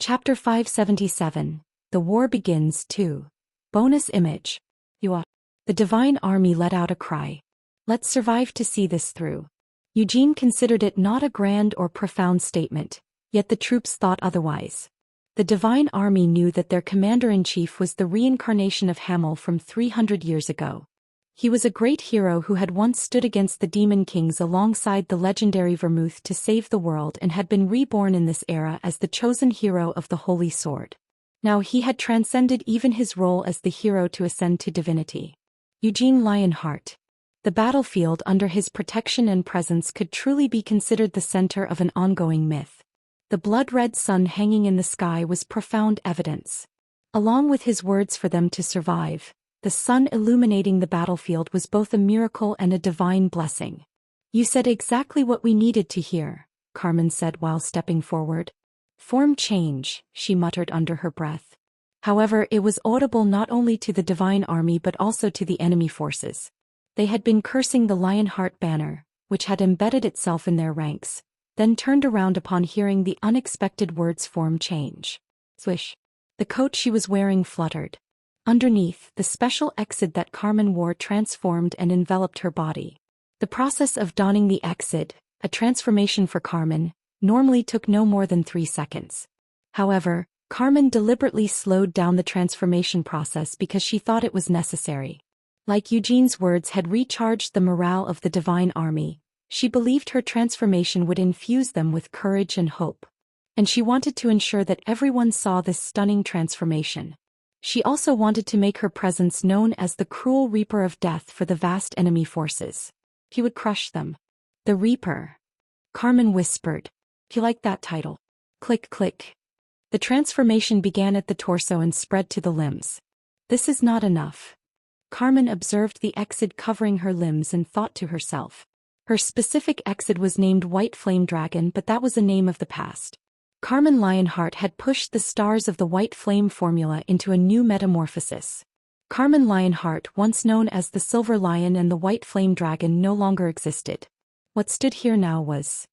Chapter 577. The War Begins 2. Bonus image. The Divine Army let out a cry. Let's survive to see this through. Eugene considered it not a grand or profound statement, yet the troops thought otherwise. The Divine Army knew that their commander-in-chief was the reincarnation of Hamel from 300 years ago. He was a great hero who had once stood against the demon kings alongside the legendary Vermouth to save the world and had been reborn in this era as the chosen hero of the Holy Sword. Now he had transcended even his role as the hero to ascend to divinity. Eugene Lionheart. The battlefield under his protection and presence could truly be considered the center of an ongoing myth. The blood-red sun hanging in the sky was profound evidence. Along with his words for them to survive, the sun illuminating the battlefield was both a miracle and a divine blessing. You said exactly what we needed to hear, Carmen said while stepping forward. Form change, she muttered under her breath. However, it was audible not only to the Divine Army but also to the enemy forces. They had been cursing the Lionheart banner, which had embedded itself in their ranks, then turned around upon hearing the unexpected words form change. Swish. The coat she was wearing fluttered. Underneath, the special exit that Carmen wore transformed and enveloped her body. The process of donning the exit, a transformation for Carmen, normally took no more than 3 seconds. However, Carmen deliberately slowed down the transformation process because she thought it was necessary. Like Eugene's words had recharged the morale of the Divine Army, she believed her transformation would infuse them with courage and hope. And she wanted to ensure that everyone saw this stunning transformation. She also wanted to make her presence known as the cruel Reaper of Death for the vast enemy forces. He would crush them. The Reaper. Carmen whispered. You like that title? Click, click. The transformation began at the torso and spread to the limbs. This is not enough. Carmen observed the exit covering her limbs and thought to herself. Her specific exit was named White Flame Dragon, but that was a name of the past. Carmen Lionheart had pushed the stars of the White Flame formula into a new metamorphosis. Carmen Lionheart, once known as the Silver Lion and the White Flame Dragon, no longer existed. What stood here now was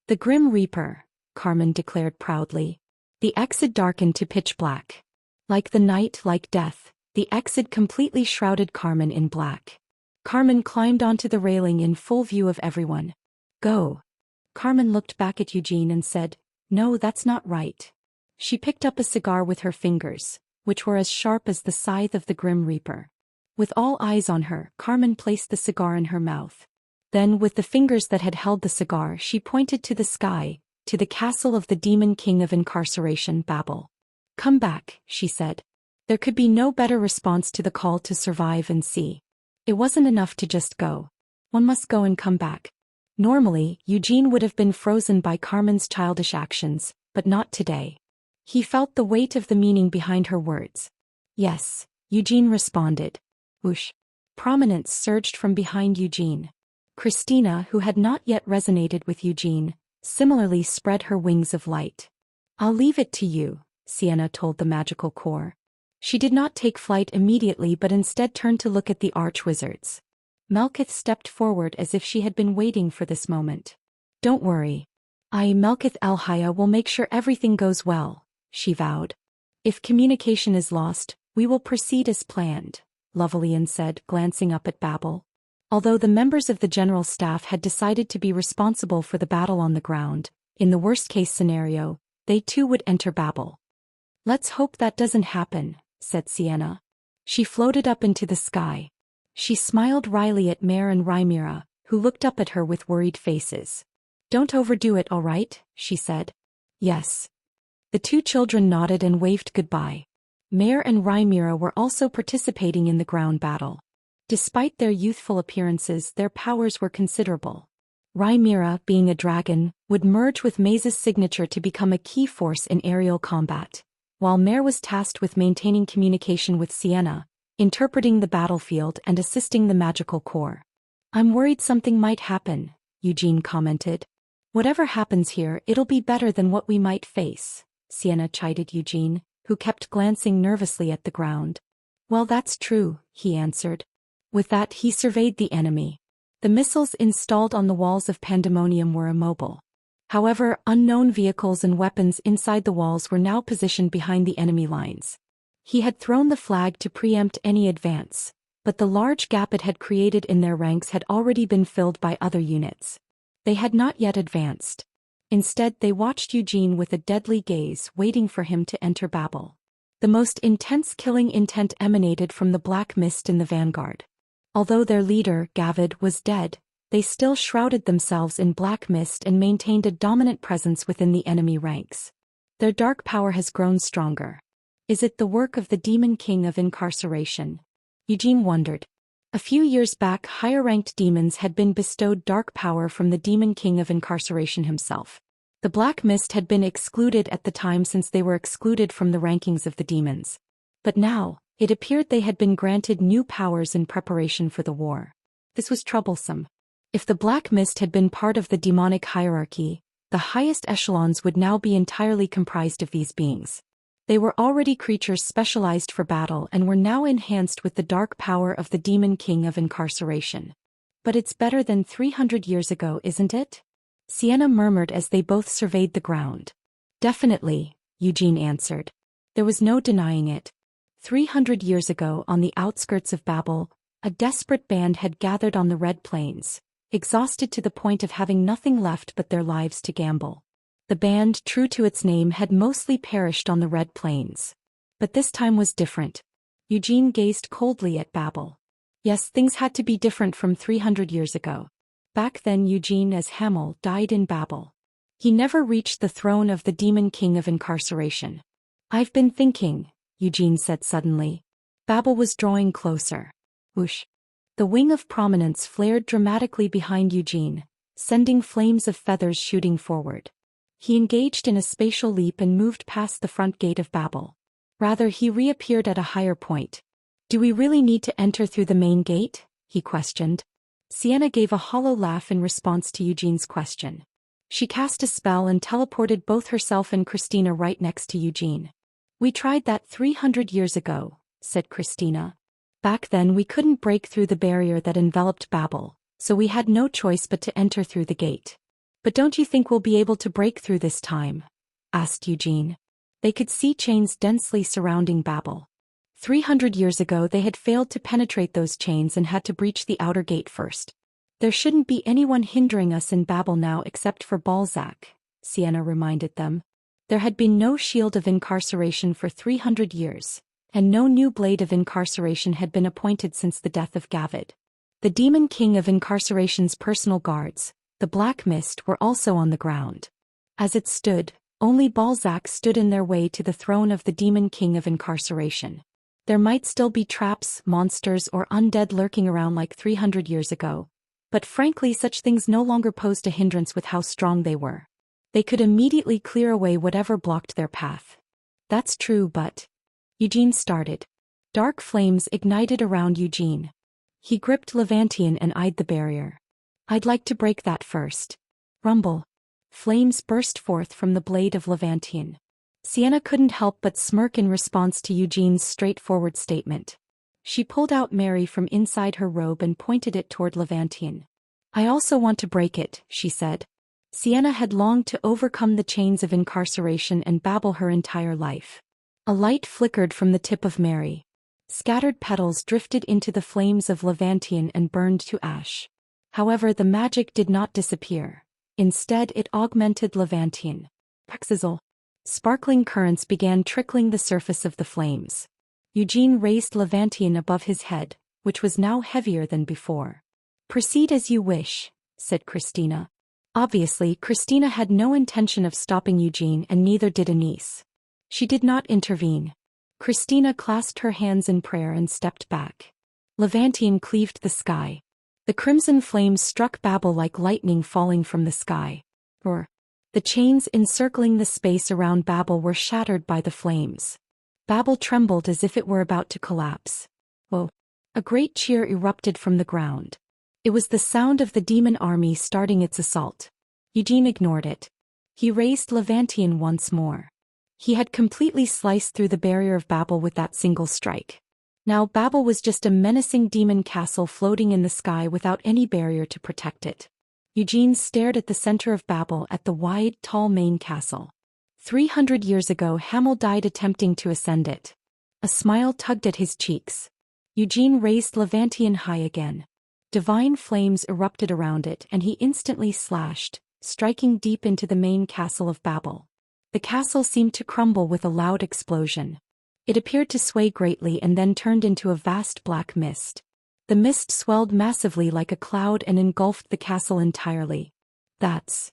the Grim Reaper, Carmen declared proudly. The exit darkened to pitch black. Like the night, like death, the exit completely shrouded Carmen in black. Carmen climbed onto the railing in full view of everyone. Go. Carmen looked back at Eugene and said, No, that's not right. She picked up a cigar with her fingers, which were as sharp as the scythe of the Grim Reaper. With all eyes on her, Carmen placed the cigar in her mouth. Then, with the fingers that had held the cigar, she pointed to the sky, to the castle of the demon king of incarceration, Babel. Come back, she said. There could be no better response to the call to survive and see. It wasn't enough to just go. One must go and come back. Normally, Eugene would have been frozen by Carmen's childish actions, but not today. He felt the weight of the meaning behind her words. Yes, Eugene responded. Whoosh. Prominence surged from behind Eugene. Christina, who had not yet resonated with Eugene, similarly spread her wings of light. I'll leave it to you, Sienna told the magical core. She did not take flight immediately but instead turned to look at the archwizards. Melkith stepped forward as if she had been waiting for this moment. Don't worry. I, Melkith Elhaya, will make sure everything goes well, she vowed. If communication is lost, we will proceed as planned, Lovelian said, glancing up at Babel. Although the members of the general staff had decided to be responsible for the battle on the ground, in the worst-case scenario, they too would enter Babel. Let's hope that doesn't happen, said Sienna. She floated up into the sky. She smiled wryly at Mare and Rhaenyra, who looked up at her with worried faces. Don't overdo it, all right, she said. Yes. The 2 children nodded and waved goodbye. Mare and Rhaenyra were also participating in the ground battle. Despite their youthful appearances, their powers were considerable. Rhaenyra, being a dragon, would merge with Maze's signature to become a key force in aerial combat, while Mare was tasked with maintaining communication with Sienna, interpreting the battlefield and assisting the magical core. I'm worried something might happen, Eugene commented. Whatever happens here, it'll be better than what we might face, Sienna chided Eugene, who kept glancing nervously at the ground. Well, that's true, he answered. With that, he surveyed the enemy. The missiles installed on the walls of Pandemonium were immobile. However, unknown vehicles and weapons inside the walls were now positioned behind the enemy lines. He had thrown the flag to preempt any advance, but the large gap it had created in their ranks had already been filled by other units. They had not yet advanced. Instead, they watched Eugene with a deadly gaze, waiting for him to enter Babel. The most intense killing intent emanated from the black mist in the vanguard. Although their leader, Gavid, was dead, they still shrouded themselves in black mist and maintained a dominant presence within the enemy ranks. Their dark power has grown stronger. Is it the work of the demon king of incarceration? Eugene wondered. A few years back, higher-ranked demons had been bestowed dark power from the demon king of incarceration himself. The black mist had been excluded at the time since they were excluded from the rankings of the demons. But now, it appeared they had been granted new powers in preparation for the war. This was troublesome. If the black mist had been part of the demonic hierarchy, the highest echelons would now be entirely comprised of these beings. They were already creatures specialized for battle and were now enhanced with the dark power of the demon king of incarceration. But it's better than 300 years ago, isn't it? Sienna murmured as they both surveyed the ground. Definitely, Eugene answered. There was no denying it. 300 years ago, on the outskirts of Babel, a desperate band had gathered on the Red Plains, exhausted to the point of having nothing left but their lives to gamble. The band, true to its name, had mostly perished on the Red Plains. But this time was different. Eugene gazed coldly at Babel. Yes, things had to be different from 300 years ago. Back then Eugene as Hamel died in Babel. He never reached the throne of the demon king of incarceration. I've been thinking, Eugene said suddenly. Babel was drawing closer. Whoosh. The wing of prominence flared dramatically behind Eugene, sending flames of feathers shooting forward. He engaged in a spatial leap and moved past the front gate of Babel. Rather, he reappeared at a higher point. Do we really need to enter through the main gate? He questioned. Sienna gave a hollow laugh in response to Eugene's question. She cast a spell and teleported both herself and Christina right next to Eugene. We tried that 300 years ago, said Christina. Back then we couldn't break through the barrier that enveloped Babel, so we had no choice but to enter through the gate. But don't you think we'll be able to break through this time? Asked Eugene. They could see chains densely surrounding Babel. 300 years ago they had failed to penetrate those chains and had to breach the outer gate first. There shouldn't be anyone hindering us in Babel now except for Balzac, Sienna reminded them. There had been no shield of incarceration for 300 years, and no new blade of incarceration had been appointed since the death of Gavid. The demon king of incarceration's personal guards, the Black Mist, were also on the ground. As it stood, only Balzac stood in their way to the throne of the demon king of incarceration. There might still be traps, monsters, or undead lurking around like 300 years ago, but frankly such things no longer posed a hindrance with how strong they were. They could immediately clear away whatever blocked their path. That's true, but... Eugene started. Dark flames ignited around Eugene. He gripped Levantian and eyed the barrier. I'd like to break that first. Rumble. Flames burst forth from the blade of Levantian. Sienna couldn't help but smirk in response to Eugene's straightforward statement. She pulled out Mary from inside her robe and pointed it toward Levantian. I also want to break it, she said. Sienna had longed to overcome the chains of incarceration and Babel her entire life. A light flickered from the tip of Mary. Scattered petals drifted into the flames of Levantian and burned to ash. However, the magic did not disappear. Instead, it augmented Levantian. Sizzle. Sparkling currents began trickling the surface of the flames. Eugene raised Levantian above his head, which was now heavier than before. Proceed as you wish, said Christina. Obviously, Christina had no intention of stopping Eugene, and neither did Anise. She did not intervene. Christina clasped her hands in prayer and stepped back. Levantian cleaved the sky. The crimson flames struck Babel like lightning falling from the sky. Roar. The chains encircling the space around Babel were shattered by the flames. Babel trembled as if it were about to collapse. Whoa! A great cheer erupted from the ground. It was the sound of the demon army starting its assault. Eugene ignored it. He raised Levantian once more. He had completely sliced through the barrier of Babel with that single strike. Now Babel was just a menacing demon castle floating in the sky without any barrier to protect it. Eugene stared at the center of Babel at the wide, tall main castle. 300 years ago Hamel died attempting to ascend it. A smile tugged at his cheeks. Eugene raised Levantian high again. Divine flames erupted around it and he instantly slashed, striking deep into the main castle of Babel. The castle seemed to crumble with a loud explosion. It appeared to sway greatly and then turned into a vast black mist. The mist swelled massively like a cloud and engulfed the castle entirely. That's...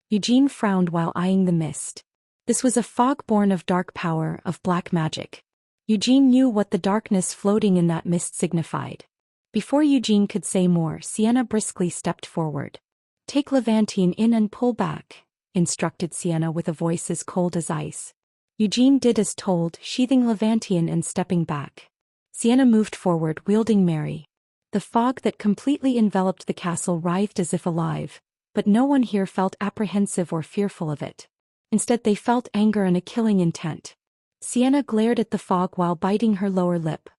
Eugene frowned while eyeing the mist. This was a fog born of dark power, of black magic. Eugene knew what the darkness floating in that mist signified. Before Eugene could say more, Sienna briskly stepped forward. "Take Levantine in and pull back," instructed Sienna with a voice as cold as ice. Eugene did as told, sheathing Levantine and stepping back. Sienna moved forward, wielding Mary. The fog that completely enveloped the castle writhed as if alive, but no one here felt apprehensive or fearful of it. Instead they felt anger and a killing intent. Sienna glared at the fog while biting her lower lip.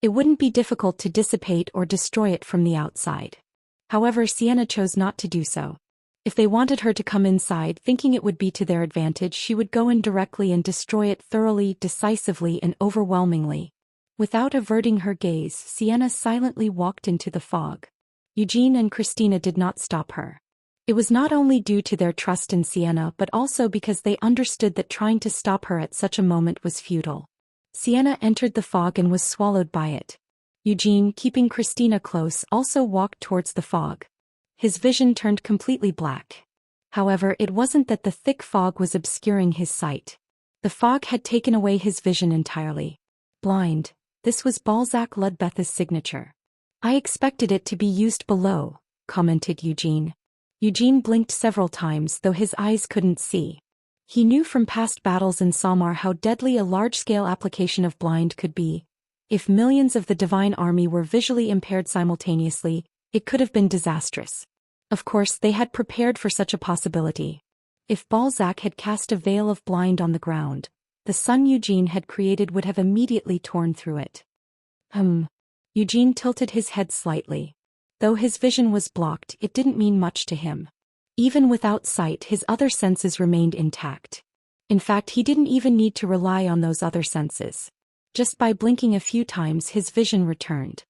It wouldn't be difficult to dissipate or destroy it from the outside. However, Sienna chose not to do so. If they wanted her to come inside thinking it would be to their advantage, she would go in directly and destroy it thoroughly, decisively and overwhelmingly. Without averting her gaze, Sienna silently walked into the fog. Eugene and Christina did not stop her. It was not only due to their trust in Sienna but also because they understood that trying to stop her at such a moment was futile. Sienna entered the fog and was swallowed by it. Eugene, keeping Christina close, also walked towards the fog. His vision turned completely black. However, it wasn't that the thick fog was obscuring his sight. The fog had taken away his vision entirely. Blind, this was Balzac Ludbeth's signature. "I expected it to be used below," commented Eugene. Eugene blinked several times, though his eyes couldn't see. He knew from past battles in Samar how deadly a large-scale application of blind could be. If millions of the divine army were visually impaired simultaneously, it could have been disastrous. Of course, they had prepared for such a possibility. If Balzac had cast a veil of blind on the ground, the sun Eugene had created would have immediately torn through it. Eugene tilted his head slightly. Though his vision was blocked, it didn't mean much to him. Even without sight, his other senses remained intact. In fact, he didn't even need to rely on those other senses. Just by blinking a few times, his vision returned.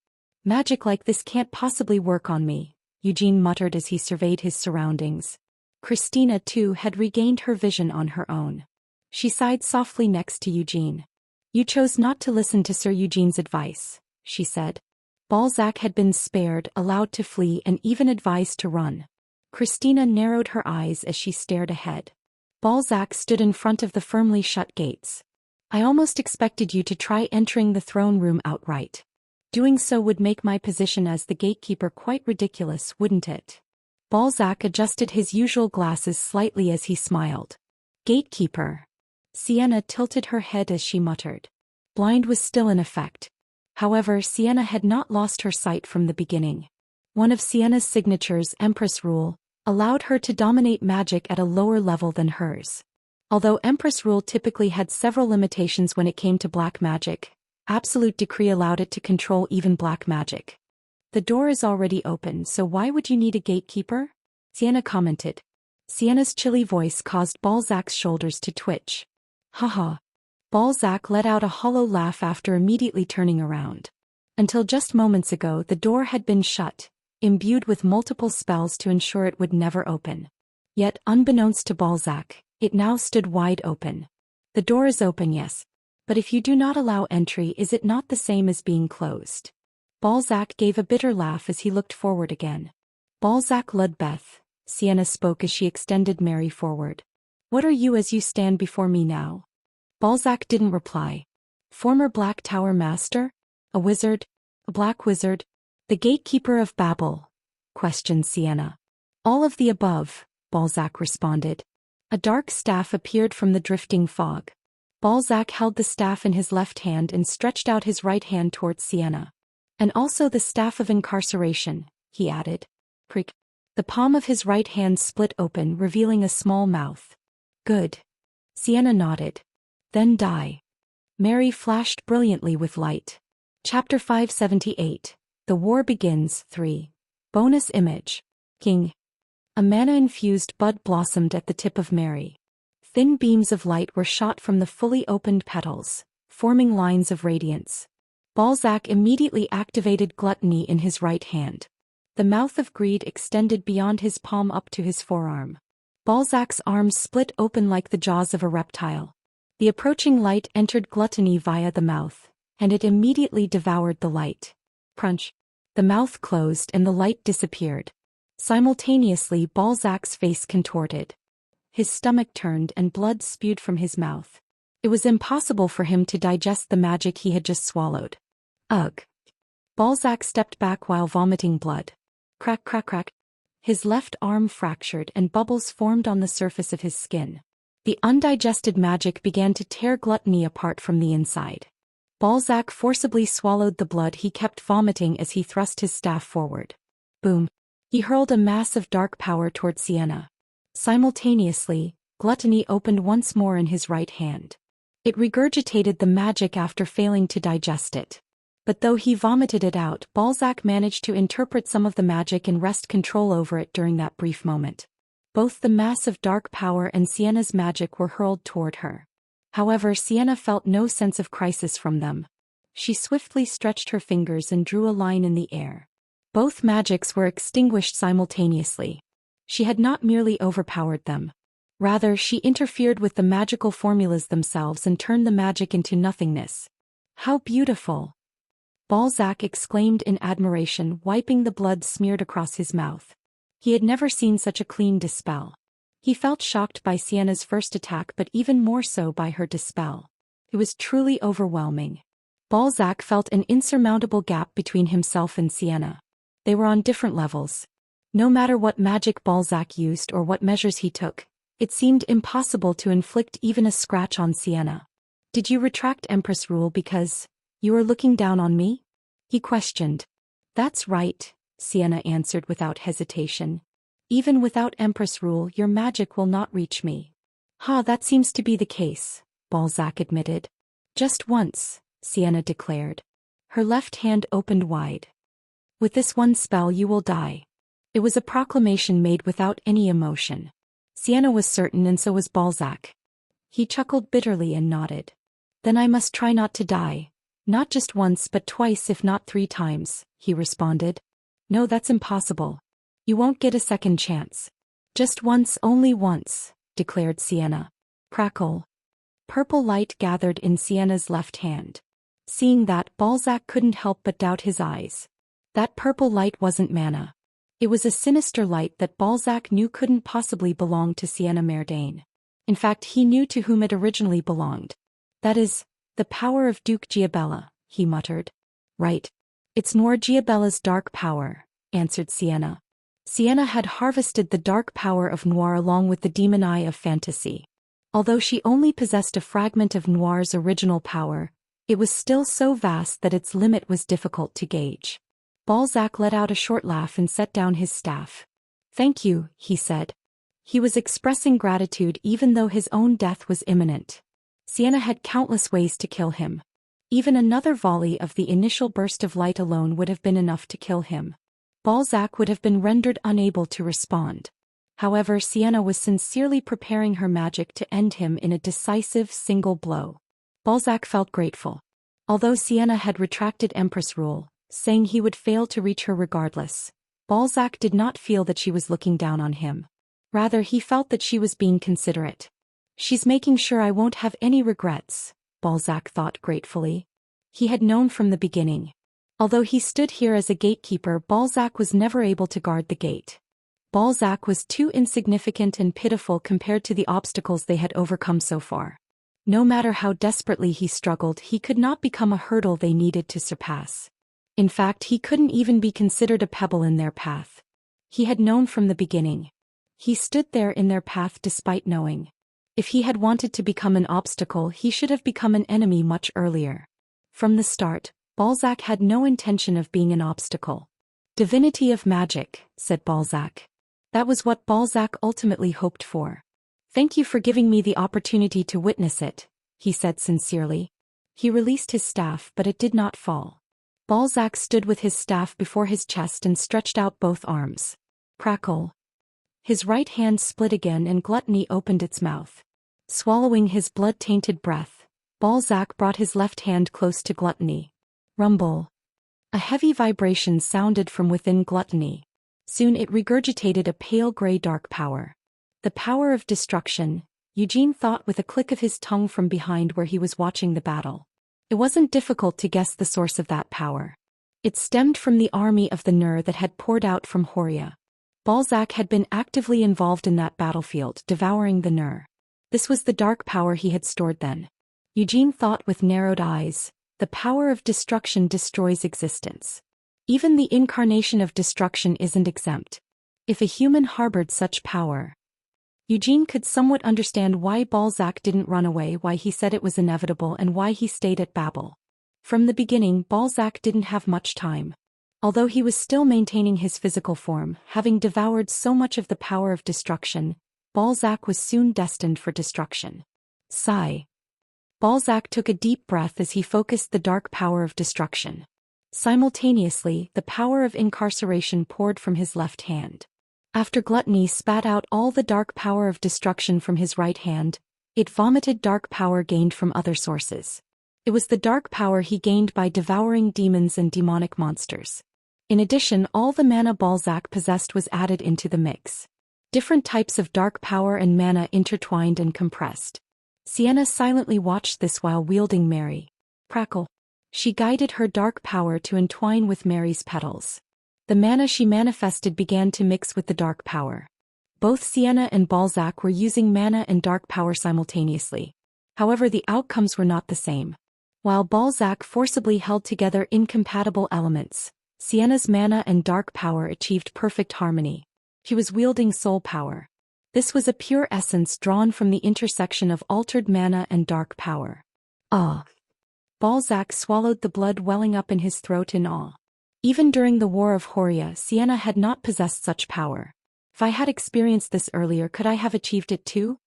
"Magic like this can't possibly work on me," Eugene muttered as he surveyed his surroundings. Christina, too, had regained her vision on her own. She sighed softly next to Eugene. "You chose not to listen to Sir Eugene's advice," she said. "Balzac had been spared, allowed to flee, and even advised to run." Christina narrowed her eyes as she stared ahead. Balzac stood in front of the firmly shut gates. "I almost expected you to try entering the throne room outright. Doing so would make my position as the gatekeeper quite ridiculous, wouldn't it?" Balzac adjusted his usual glasses slightly as he smiled. "Gatekeeper?" Sienna tilted her head as she muttered. Blind was still in effect. However, Sienna had not lost her sight from the beginning. One of Sienna's signatures, Empress Rule, allowed her to dominate magic at a lower level than hers. Although Empress Rule typically had several limitations when it came to black magic, Absolute Decree allowed it to control even black magic. "The door is already open, so why would you need a gatekeeper?" Sienna commented. Sienna's chilly voice caused Balzac's shoulders to twitch. "Haha." Balzac let out a hollow laugh after immediately turning around. Until just moments ago, the door had been shut, imbued with multiple spells to ensure it would never open. Yet, unbeknownst to Balzac, it now stood wide open. "The door is open, yes. But if you do not allow entry, is it not the same as being closed?" Balzac gave a bitter laugh as he looked forward again. "Balzac Ludbeth," Sienna spoke as she extended Mary forward. "What are you as you stand before me now?" Balzac didn't reply. "Former Black Tower Master? A wizard? A black wizard? The gatekeeper of Babel?" questioned Sienna. "All of the above," Balzac responded. A dark staff appeared from the drifting fog. Balzac held the staff in his left hand and stretched out his right hand towards Sienna. "And also the staff of incarceration," he added. Creak. The palm of his right hand split open, revealing a small mouth. "Good." Sienna nodded. "Then die." Mary flashed brilliantly with light. Chapter 578. The War Begins 3. Bonus image. King. A mana-infused bud blossomed at the tip of Mary. Thin beams of light were shot from the fully opened petals, forming lines of radiance. Balzac immediately activated gluttony in his right hand. The mouth of greed extended beyond his palm up to his forearm. Balzac's arms split open like the jaws of a reptile. The approaching light entered gluttony via the mouth, and it immediately devoured the light. Crunch. The mouth closed and the light disappeared. Simultaneously, Balzac's face contorted. His stomach turned and blood spewed from his mouth. It was impossible for him to digest the magic he had just swallowed. Ugh. Balzac stepped back while vomiting blood. Crack, crack, crack. His left arm fractured and bubbles formed on the surface of his skin. The undigested magic began to tear gluttony apart from the inside. Balzac forcibly swallowed the blood he kept vomiting as he thrust his staff forward. Boom. He hurled a mass of dark power toward Sienna. Simultaneously, gluttony opened once more in his right hand. It regurgitated the magic after failing to digest it. But though he vomited it out, Balzac managed to interpret some of the magic and wrest control over it during that brief moment. Both the mass of dark power and Sienna's magic were hurled toward her. However, Sienna felt no sense of crisis from them. She swiftly stretched her fingers and drew a line in the air. Both magics were extinguished simultaneously. She had not merely overpowered them. Rather, she interfered with the magical formulas themselves and turned the magic into nothingness. How beautiful! Balzac exclaimed in admiration, wiping the blood smeared across his mouth. He had never seen such a clean dispel. He felt shocked by Sienna's first attack, but even more so by her dispel. It was truly overwhelming. Balzac felt an insurmountable gap between himself and Sienna. They were on different levels. No matter what magic Balzac used or what measures he took, it seemed impossible to inflict even a scratch on Sienna. "Did you retract Empress rule because you are looking down on me?" he questioned. "That's right," Sienna answered without hesitation. "Even without Empress rule, your magic will not reach me." That seems to be the case," Balzac admitted. "Just once," Sienna declared. Her left hand opened wide. "With this one spell you will die." It was a proclamation made without any emotion. Sienna was certain, and so was Balzac. He chuckled bitterly and nodded. "Then I must try not to die. Not just once but twice, if not 3 times, he responded. "No, that's impossible. You won't get a second chance." "Just once, only once," declared Sienna. Crackle. Purple light gathered in Sienna's left hand. Seeing that, Balzac couldn't help but doubt his eyes. That purple light wasn't mana. It was a sinister light that Balzac knew couldn't possibly belong to Sienna Merdane. In fact, he knew to whom it originally belonged. "That is, the power of Duke Giabella," he muttered. "Right. It's Noir Giabella's dark power," answered Sienna. Sienna had harvested the dark power of Noir along with the demon eye of fantasy. Although she only possessed a fragment of Noir's original power, it was still so vast that its limit was difficult to gauge. Balzac let out a short laugh and set down his staff. "Thank you," he said. He was expressing gratitude even though his own death was imminent. Sienna had countless ways to kill him. Even another volley of the initial burst of light alone would have been enough to kill him. Balzac would have been rendered unable to respond. However, Sienna was sincerely preparing her magic to end him in a decisive single blow. Balzac felt grateful. Although Sienna had retracted Empress rule, saying he would fail to reach her regardless, Balzac did not feel that she was looking down on him. Rather, he felt that she was being considerate. "She's making sure I won't have any regrets," Balzac thought gratefully. He had known from the beginning. Although he stood here as a gatekeeper, Balzac was never able to guard the gate. Balzac was too insignificant and pitiful compared to the obstacles they had overcome so far. No matter how desperately he struggled, he could not become a hurdle they needed to surpass. In fact, he couldn't even be considered a pebble in their path. He had known from the beginning. He stood there in their path despite knowing. If he had wanted to become an obstacle, he should have become an enemy much earlier. From the start, Balzac had no intention of being an obstacle. "Divinity of magic," said Balzac. That was what Balzac ultimately hoped for. "Thank you for giving me the opportunity to witness it," he said sincerely. He released his staff, but it did not fall. Balzac stood with his staff before his chest and stretched out both arms. Crackle. His right hand split again and gluttony opened its mouth. Swallowing his blood-tainted breath, Balzac brought his left hand close to gluttony. Rumble. A heavy vibration sounded from within gluttony. Soon it regurgitated a pale gray dark power. The power of destruction, Eugene thought with a click of his tongue from behind where he was watching the battle. It wasn't difficult to guess the source of that power. It stemmed from the army of the Nur that had poured out from Horia. Balzac had been actively involved in that battlefield, devouring the Nur. This was the dark power he had stored then. Eugene thought with narrowed eyes, the power of destruction destroys existence. Even the incarnation of destruction isn't exempt. If a human harbored such power, Eugene could somewhat understand why Balzac didn't run away, why he said it was inevitable, and why he stayed at Babel. From the beginning, Balzac didn't have much time. Although he was still maintaining his physical form, having devoured so much of the power of destruction, Balzac was soon destined for destruction. Sigh. Balzac took a deep breath as he focused the dark power of destruction. Simultaneously, the power of incarceration poured from his left hand. After gluttony spat out all the dark power of destruction from his right hand, it vomited dark power gained from other sources. It was the dark power he gained by devouring demons and demonic monsters. In addition, all the mana Balzac possessed was added into the mix. Different types of dark power and mana intertwined and compressed. Sienna silently watched this while wielding Mary. Crackle. She guided her dark power to entwine with Mary's petals. The mana she manifested began to mix with the dark power. Both Sienna and Balzac were using mana and dark power simultaneously. However, the outcomes were not the same. While Balzac forcibly held together incompatible elements, Sienna's mana and dark power achieved perfect harmony. She was wielding soul power. This was a pure essence drawn from the intersection of altered mana and dark power. Ah! Balzac swallowed the blood welling up in his throat in awe. Even during the War of Horia, Sienna had not possessed such power. If I had experienced this earlier, could I have achieved it too?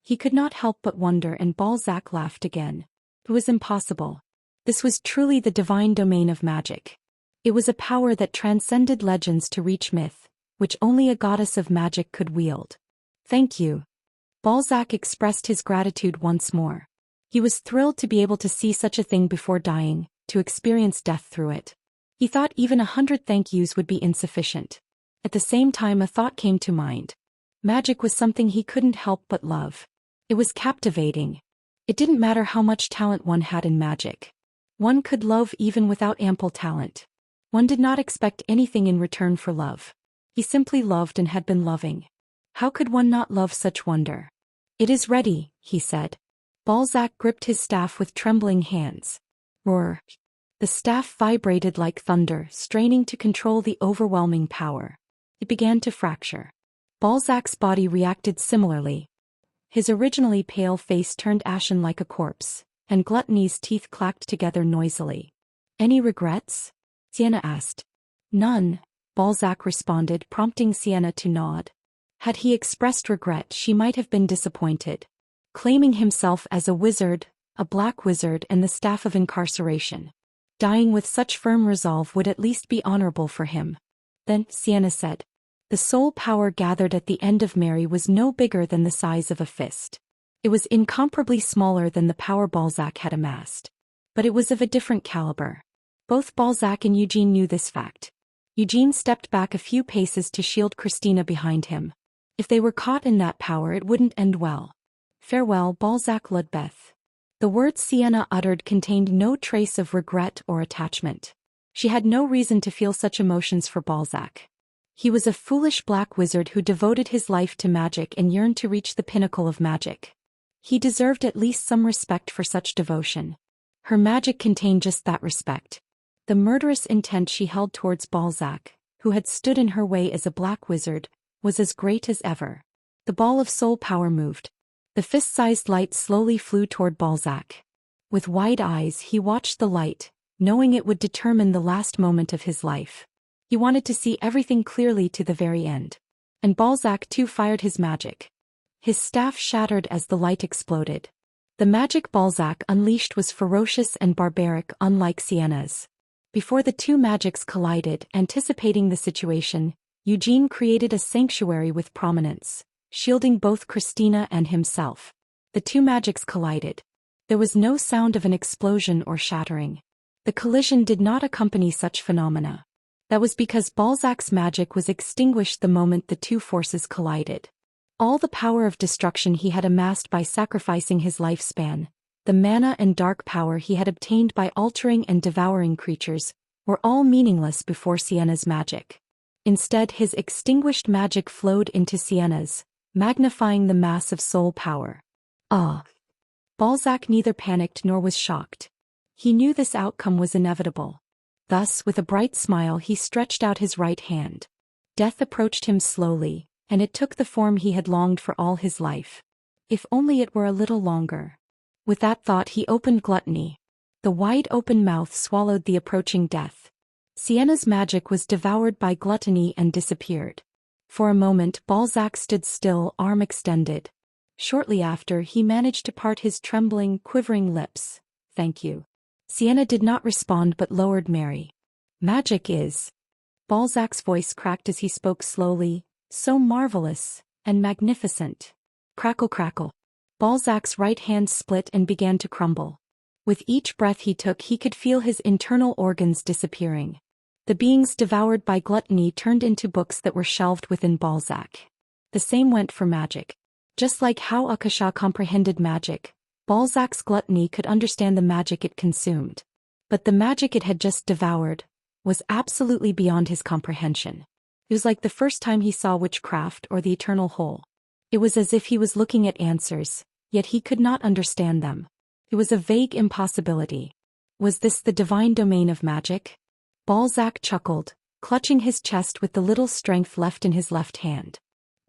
He could not help but wonder, and Balzac laughed again. It was impossible. This was truly the divine domain of magic. It was a power that transcended legends to reach myth, which only a goddess of magic could wield. Thank you. Balzac expressed his gratitude once more. He was thrilled to be able to see such a thing before dying, to experience death through it. He thought even 100 thank yous would be insufficient. At the same time, a thought came to mind. Magic was something he couldn't help but love. It was captivating. It didn't matter how much talent one had in magic. One could love even without ample talent. One did not expect anything in return for love. He simply loved and had been loving. How could one not love such wonder? It is ready, he said. Balzac gripped his staff with trembling hands. Roar. The staff vibrated like thunder, straining to control the overwhelming power. It began to fracture. Balzac's body reacted similarly. His originally pale face turned ashen like a corpse, and Gluttony's teeth clacked together noisily. Any regrets? Sienna asked. None, Balzac responded, prompting Sienna to nod. Had he expressed regret, she might have been disappointed. Claiming himself as a wizard, a black wizard, and the staff of incarceration. Dying with such firm resolve would at least be honorable for him. Then, Sienna said. The soul power gathered at the end of Mary was no bigger than the size of a fist. It was incomparably smaller than the power Balzac had amassed. But it was of a different caliber. Both Balzac and Eugene knew this fact. Eugene stepped back a few paces to shield Christina behind him. If they were caught in that power, it wouldn't end well. Farewell, Balzac Ludbeth. The words Sienna uttered contained no trace of regret or attachment. She had no reason to feel such emotions for Balzac. He was a foolish black wizard who devoted his life to magic and yearned to reach the pinnacle of magic. He deserved at least some respect for such devotion. Her magic contained just that respect. The murderous intent she held towards Balzac, who had stood in her way as a black wizard, was as great as ever. The ball of soul power moved. The fist-sized light slowly flew toward Balzac. With wide eyes, he watched the light, knowing it would determine the last moment of his life. He wanted to see everything clearly to the very end. And Balzac too fired his magic. His staff shattered as the light exploded. The magic Balzac unleashed was ferocious and barbaric, unlike Sienna's. Before the two magics collided, anticipating the situation, Eugene created a sanctuary with prominence, shielding both Christina and himself. The two magics collided. There was no sound of an explosion or shattering. The collision did not accompany such phenomena. That was because Balzac's magic was extinguished the moment the two forces collided. All the power of destruction he had amassed by sacrificing his lifespan, the mana and dark power he had obtained by altering and devouring creatures, were all meaningless before Sienna's magic. Instead, his extinguished magic flowed into Sienna's, magnifying the mass of soul power. Ah! Balzac neither panicked nor was shocked. He knew this outcome was inevitable. Thus, with a bright smile, he stretched out his right hand. Death approached him slowly, and it took the form he had longed for all his life. If only it were a little longer. With that thought, he opened Gluttony. The wide-open mouth swallowed the approaching death. Sienna's magic was devoured by Gluttony and disappeared. For a moment, Balzac stood still, arm extended. Shortly after, he managed to part his trembling, quivering lips. "Thank you." Sienna did not respond but lowered Mary. "Magic is..." Balzac's voice cracked as he spoke slowly, "so marvelous and magnificent." Crackle crackle. Balzac's right hand split and began to crumble. With each breath he took, he could feel his internal organs disappearing. The beings devoured by Gluttony turned into books that were shelved within Balzac. The same went for magic. Just like how Akasha comprehended magic, Balzac's Gluttony could understand the magic it consumed. But the magic it had just devoured was absolutely beyond his comprehension. It was like the first time he saw witchcraft or the eternal whole. It was as if he was looking at answers, yet he could not understand them. It was a vague impossibility. Was this the divine domain of magic? Balzac chuckled, clutching his chest with the little strength left in his left hand.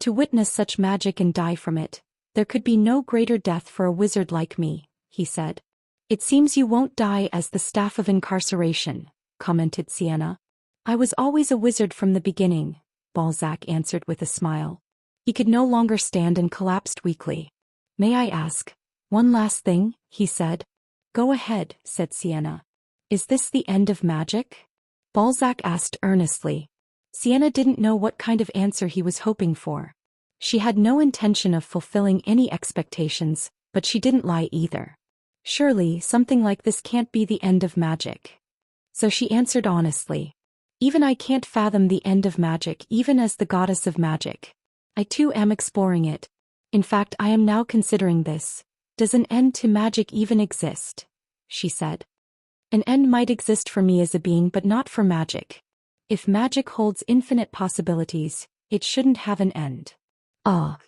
To witness such magic and die from it, there could be no greater death for a wizard like me, he said. "It seems you won't die as the staff of incarceration," commented Sienna. "I was always a wizard from the beginning," Balzac answered with a smile. He could no longer stand and collapsed weakly. "May I ask one last thing?" he said. "Go ahead," said Sienna. "Is this the end of magic?" Balzac asked earnestly. Sienna didn't know what kind of answer he was hoping for. She had no intention of fulfilling any expectations, but she didn't lie either. Surely, something like this can't be the end of magic. So she answered honestly. "Even I can't fathom the end of magic, even as the goddess of magic. I too am exploring it. In fact, I am now considering this. Does an end to magic even exist?" she said. "An end might exist for me as a being, but not for magic. If magic holds infinite possibilities, it shouldn't have an end." "Ah."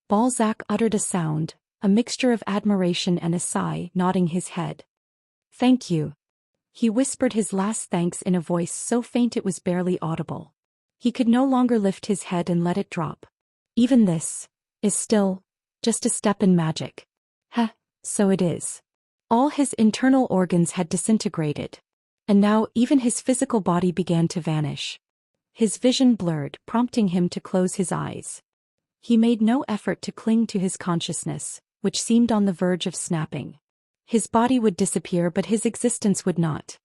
Balzac uttered a sound, a mixture of admiration and a sigh, nodding his head. "Thank you." He whispered his last thanks in a voice so faint it was barely audible. He could no longer lift his head and let it drop. "Even this is still just a step in magic." "Heh, so it is." All his internal organs had disintegrated. And now even his physical body began to vanish. His vision blurred, prompting him to close his eyes. He made no effort to cling to his consciousness, which seemed on the verge of snapping. His body would disappear, but his existence would not.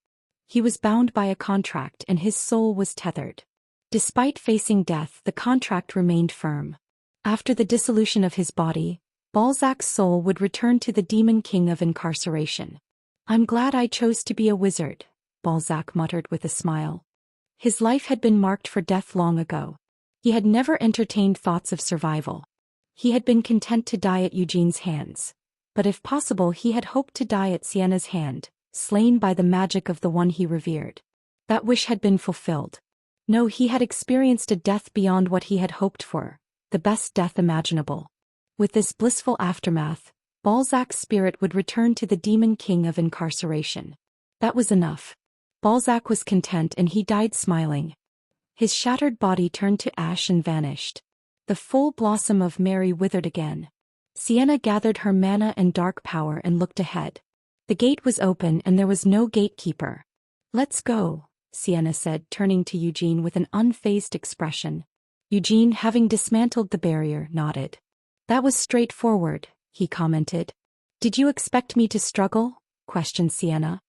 He was bound by a contract and his soul was tethered. Despite facing death, the contract remained firm. After the dissolution of his body, Balzac's soul would return to the demon king of incarceration. "I'm glad I chose to be a wizard," Balzac muttered with a smile. His life had been marked for death long ago. He had never entertained thoughts of survival. He had been content to die at Eugene's hands. But if possible, he had hoped to die at Sienna's hand, slain by the magic of the one he revered. That wish had been fulfilled. No, he had experienced a death beyond what he had hoped for, the best death imaginable. With this blissful aftermath, Balzac's spirit would return to the demon king of incarceration. That was enough. Balzac was content and he died smiling. His shattered body turned to ash and vanished. The full blossom of Mary withered again. Sienna gathered her mana and dark power and looked ahead. The gate was open and there was no gatekeeper. "Let's go," Sienna said, turning to Eugene with an unfazed expression. Eugene, having dismantled the barrier, nodded. "That was straightforward," he commented. "Did you expect me to struggle?" questioned Sienna.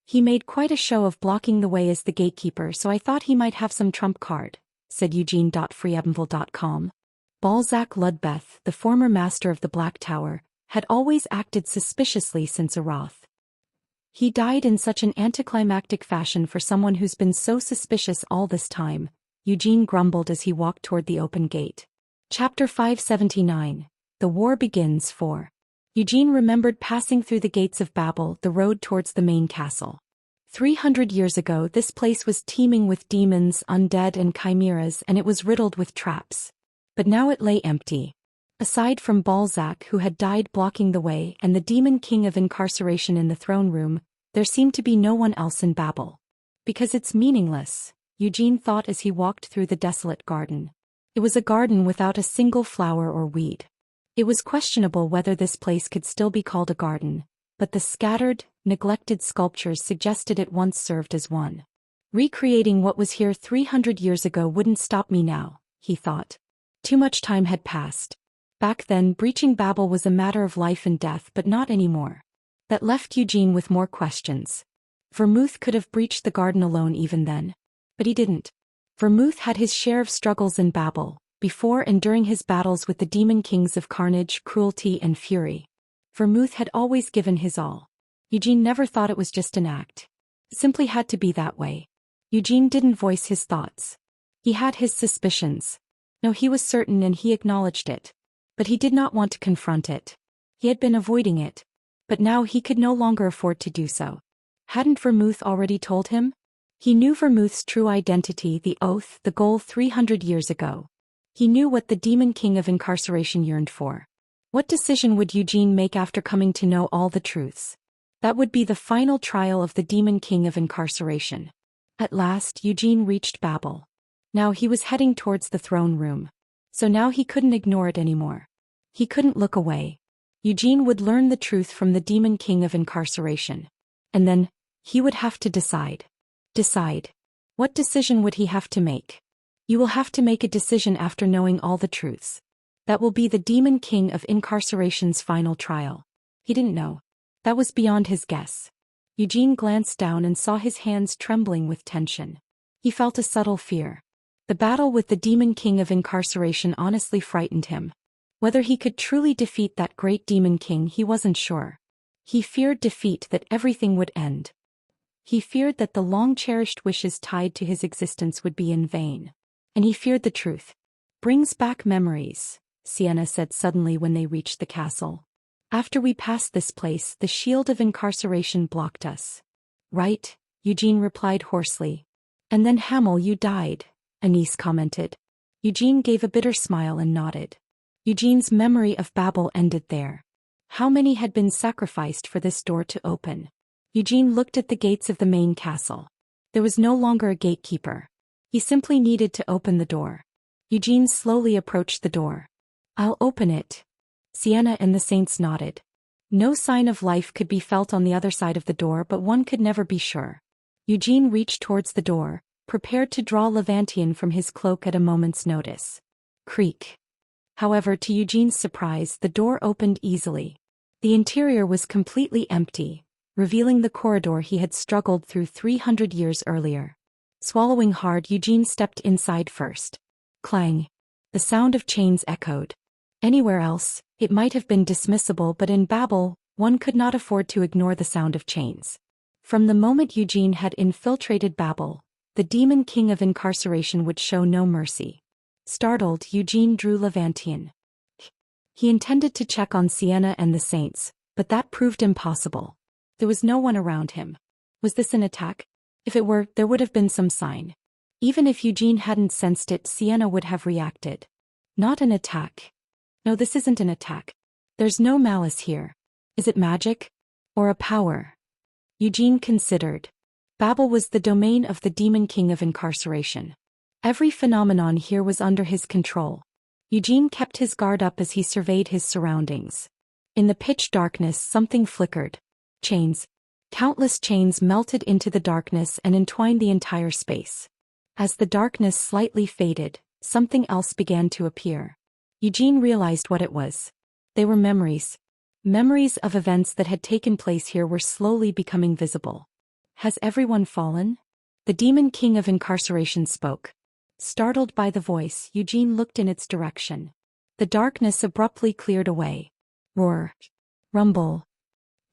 "He made quite a show of blocking the way as the gatekeeper, so I thought he might have some trump card," said Eugene.freeabendville.com. Balzac Ludbeth, the former master of the Black Tower, had always acted suspiciously since Aroth. He died in such an anticlimactic fashion for someone who's been so suspicious all this time, Eugene grumbled as he walked toward the open gate. Chapter 579. The War Begins 4. Eugene remembered passing through the gates of Babel, the road towards the main castle. 300 years ago this place was teeming with demons, undead and chimeras, and it was riddled with traps. But now it lay empty. Aside from Balzac, who had died blocking the way, and the demon king of incarceration in the throne room, there seemed to be no one else in Babel. Because it's meaningless, Eugene thought as he walked through the desolate garden. It was a garden without a single flower or weed. It was questionable whether this place could still be called a garden, but the scattered, neglected sculptures suggested it once served as one. Recreating what was here 300 years ago wouldn't stop me now, he thought. Too much time had passed. Back then, breaching Babel was a matter of life and death, but not anymore. That left Eugene with more questions. Vermouth could have breached the garden alone even then. But he didn't. Vermouth had his share of struggles in Babel, before and during his battles with the demon kings of carnage, cruelty and fury. Vermouth had always given his all. Eugene never thought it was just an act. It simply had to be that way. Eugene didn't voice his thoughts. He had his suspicions. No, he was certain and he acknowledged it. But he did not want to confront it. He had been avoiding it. But now he could no longer afford to do so. Hadn't Vermouth already told him? He knew Vermouth's true identity, the oath, the goal 300 years ago. He knew what the demon king of incarceration yearned for. What decision would Eugene make after coming to know all the truths? That would be the final trial of the demon king of incarceration. At last, Eugene reached Babel. Now he was heading towards the throne room. So now he couldn't ignore it anymore. He couldn't look away. Eugene would learn the truth from the demon king of incarceration. And then, he would have to decide. Decide. What decision would he have to make? You will have to make a decision after knowing all the truths. That will be the demon king of incarceration's final trial. He didn't know. That was beyond his guess. Eugene glanced down and saw his hands trembling with tension. He felt a subtle fear. The battle with the demon king of incarceration honestly frightened him. Whether he could truly defeat that great demon king, he wasn't sure. He feared defeat, that everything would end. He feared that the long-cherished wishes tied to his existence would be in vain. And he feared the truth. Brings back memories, Sienna said suddenly when they reached the castle. After we passed this place, the shield of incarceration blocked us. Right, Eugene replied hoarsely. And then Hamel, you died, Anise commented. Eugene gave a bitter smile and nodded. Eugene's memory of Babel ended there. How many had been sacrificed for this door to open? Eugene looked at the gates of the main castle. There was no longer a gatekeeper. He simply needed to open the door. Eugene slowly approached the door. I'll open it. Sienna and the saints nodded. No sign of life could be felt on the other side of the door, but one could never be sure. Eugene reached towards the door, prepared to draw Levantian from his cloak at a moment's notice. Creak. However, to Eugene's surprise, the door opened easily. The interior was completely empty, revealing the corridor he had struggled through 300 years earlier. Swallowing hard, Eugene stepped inside first. Clang. The sound of chains echoed. Anywhere else, it might have been dismissible, but in Babel, one could not afford to ignore the sound of chains. From the moment Eugene had infiltrated Babel, the demon king of incarceration would show no mercy. Startled, Eugene drew Levantian. He intended to check on Sienna and the saints, but that proved impossible. There was no one around him. Was this an attack? If it were, there would have been some sign. Even if Eugene hadn't sensed it, Sienna would have reacted. Not an attack. No, this isn't an attack. There's no malice here. Is it magic? Or a power? Eugene considered. Babel was the domain of the demon king of incarceration. Every phenomenon here was under his control. Eugene kept his guard up as he surveyed his surroundings. In the pitch darkness, something flickered. Chains. Countless chains melted into the darkness and entwined the entire space. As the darkness slightly faded, something else began to appear. Eugene realized what it was. They were memories. Memories of events that had taken place here were slowly becoming visible. Has everyone fallen? The demon king of incarceration spoke. Startled by the voice, Eugene looked in its direction. The darkness abruptly cleared away. Roar. Rumble.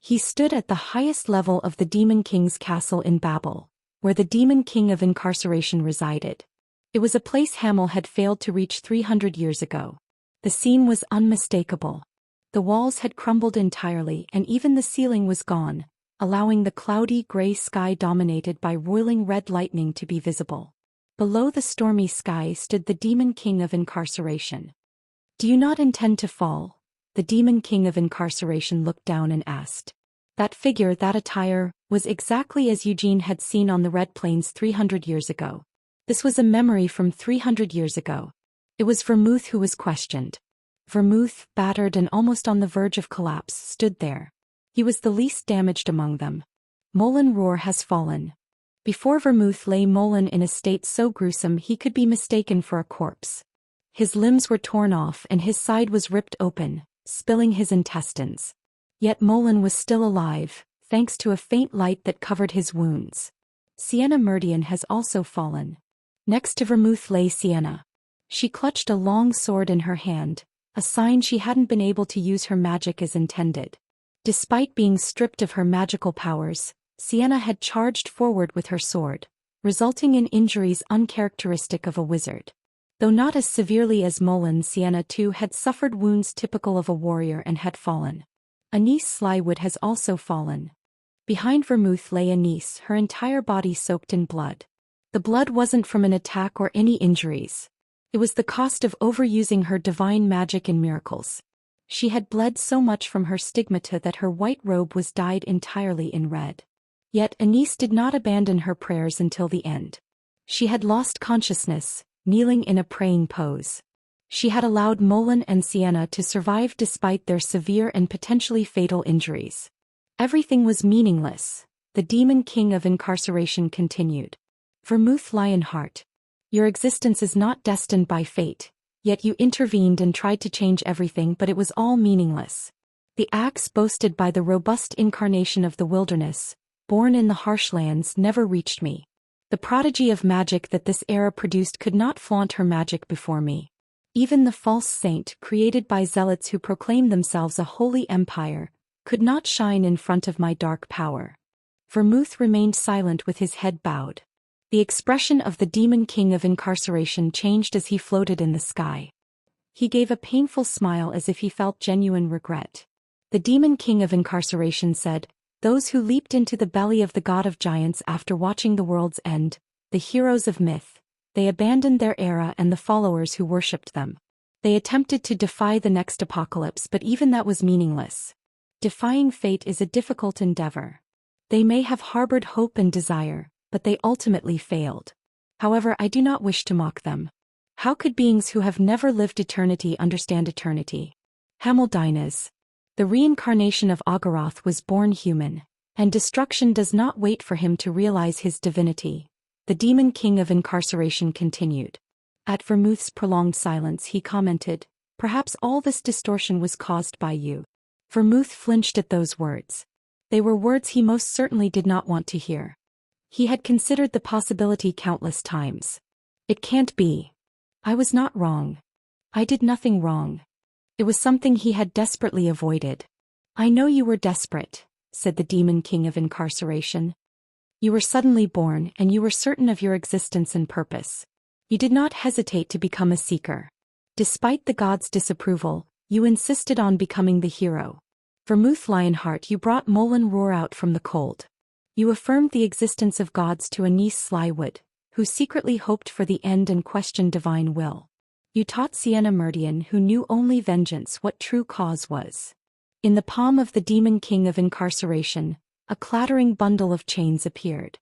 He stood at the highest level of the Demon King's castle in Babel, where the Demon King of Incarceration resided. It was a place Hamel had failed to reach 300 years ago. The scene was unmistakable. The walls had crumbled entirely and even the ceiling was gone, allowing the cloudy gray sky dominated by roiling red lightning to be visible. Below the stormy sky stood the Demon King of Incarceration. "Do you not intend to fall?" The Demon King of Incarceration looked down and asked. That figure, that attire, was exactly as Eugene had seen on the Red Plains 300 years ago. This was a memory from 300 years ago. It was Vermouth who was questioned. Vermouth, battered and almost on the verge of collapse, stood there. He was the least damaged among them. Moulin Roar has fallen. Before Vermouth lay Moulin in a state so gruesome he could be mistaken for a corpse. His limbs were torn off and his side was ripped open, spilling his intestines. Yet Moulin was still alive, thanks to a faint light that covered his wounds. Sienna Meridian has also fallen. Next to Vermouth lay Sienna. She clutched a long sword in her hand, a sign she hadn't been able to use her magic as intended. Despite being stripped of her magical powers, Sienna had charged forward with her sword, resulting in injuries uncharacteristic of a wizard. Though not as severely as Moulin, Sienna too had suffered wounds typical of a warrior and had fallen. Anise Slywood has also fallen. Behind Vermouth lay Anise, her entire body soaked in blood. The blood wasn't from an attack or any injuries. It was the cost of overusing her divine magic and miracles. She had bled so much from her stigmata that her white robe was dyed entirely in red. Yet Anise did not abandon her prayers until the end. She had lost consciousness, kneeling in a praying pose. She had allowed Moulin and Sienna to survive despite their severe and potentially fatal injuries. Everything was meaningless, the Demon King of Incarceration continued. Vermouth Lionheart. Your existence is not destined by fate, yet you intervened and tried to change everything, but it was all meaningless. The axe boasted by the robust incarnation of the wilderness, born in the harsh lands, never reached me. The prodigy of magic that this era produced could not flaunt her magic before me. Even the false saint, created by zealots who proclaim themselves a holy empire, could not shine in front of my dark power. Vermouth remained silent with his head bowed. The expression of the Demon King of Incarceration changed as he floated in the sky. He gave a painful smile as if he felt genuine regret. The Demon King of Incarceration said, "Those who leaped into the belly of the god of giants after watching the world's end, the heroes of myth, they abandoned their era and the followers who worshipped them. They attempted to defy the next apocalypse, but even that was meaningless. Defying fate is a difficult endeavor. They may have harbored hope and desire, but they ultimately failed. However, I do not wish to mock them. How could beings who have never lived eternity understand eternity? Hamildines. The reincarnation of Agaroth was born human, and destruction does not wait for him to realize his divinity," the Demon King of Incarceration continued. At Vermouth's prolonged silence he commented, "Perhaps all this distortion was caused by you." Vermouth flinched at those words. They were words he most certainly did not want to hear. He had considered the possibility countless times. It can't be. I was not wrong. I did nothing wrong. It was something he had desperately avoided. "I know you were desperate," said the Demon King of Incarceration. "You were suddenly born and you were certain of your existence and purpose. You did not hesitate to become a seeker. Despite the gods' disapproval, you insisted on becoming the hero. Vermouth Lionheart, you brought Moulin Roar out from the cold. You affirmed the existence of gods to Anise Slywood, who secretly hoped for the end and questioned divine will. You taught Sienna Meridian, who knew only vengeance, what true cause was." In the palm of the Demon King of Incarceration, a clattering bundle of chains appeared.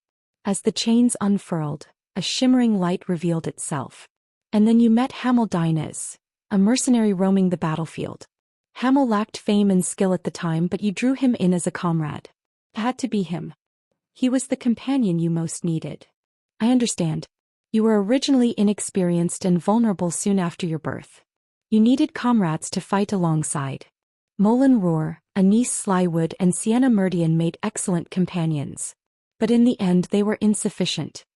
As the chains unfurled, a shimmering light revealed itself. "And then you met Hamildines, a mercenary roaming the battlefield. Hamil lacked fame and skill at the time, but you drew him in as a comrade. It had to be him. He was the companion you most needed. I understand. You were originally inexperienced and vulnerable soon after your birth. You needed comrades to fight alongside. Moulin Roar, Anise Slywood and Sienna Meridian made excellent companions. But in the end they were insufficient.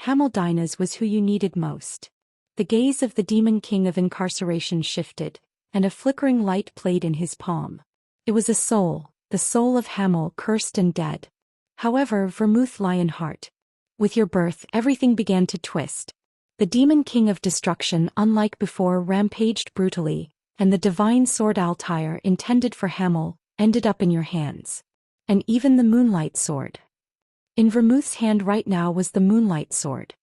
Hamildines was who you needed most. The gaze of the demon king of incarceration shifted, and a flickering light played in his palm. It was a soul, the soul of Hamel, cursed and dead. However, Vermouth Lionheart. With your birth, everything began to twist. The demon king of destruction, unlike before, rampaged brutally, and the divine sword Altair intended for Hamel ended up in your hands. And even the moonlight sword. In Vermouth's hand right now was the moonlight sword.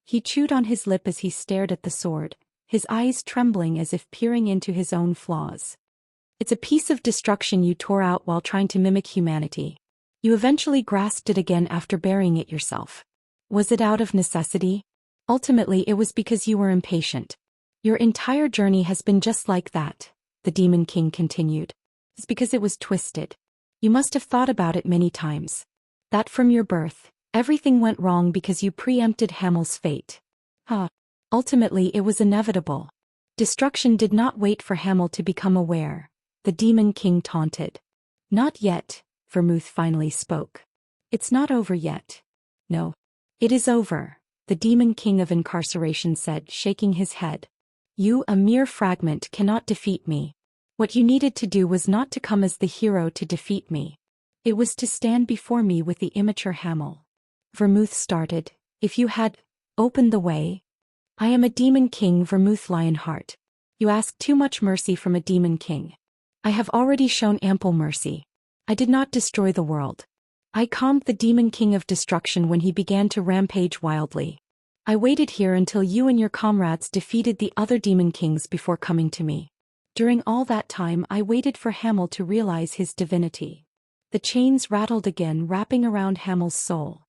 He chewed on his lip as he stared at the sword, his eyes trembling as if peering into his own flaws. It's a piece of destruction you tore out while trying to mimic humanity. You eventually grasped it again after burying it yourself. Was it out of necessity? Ultimately, it was because you were impatient. Your entire journey has been just like that, the Demon King continued. It's because it was twisted. You must have thought about it many times. That from your birth, everything went wrong because you preempted Hamel's fate. Ultimately, it was inevitable. Destruction did not wait for Hamel to become aware, the Demon King taunted. Not yet, Vermouth finally spoke. It's not over yet. No. It is over, the Demon King of incarceration said, shaking his head. You, a mere fragment, cannot defeat me. What you needed to do was not to come as the hero to defeat me. It was to stand before me with the immature Hamel. Vermouth started. If you had opened the way. I am a Demon King, Vermouth Lionheart. You ask too much mercy from a Demon King. I have already shown ample mercy. I did not destroy the world. I calmed the Demon King of destruction when he began to rampage wildly. I waited here until you and your comrades defeated the other Demon Kings before coming to me. During all that time I waited for Hamel to realize his divinity. The chains rattled again, wrapping around Hamel's soul.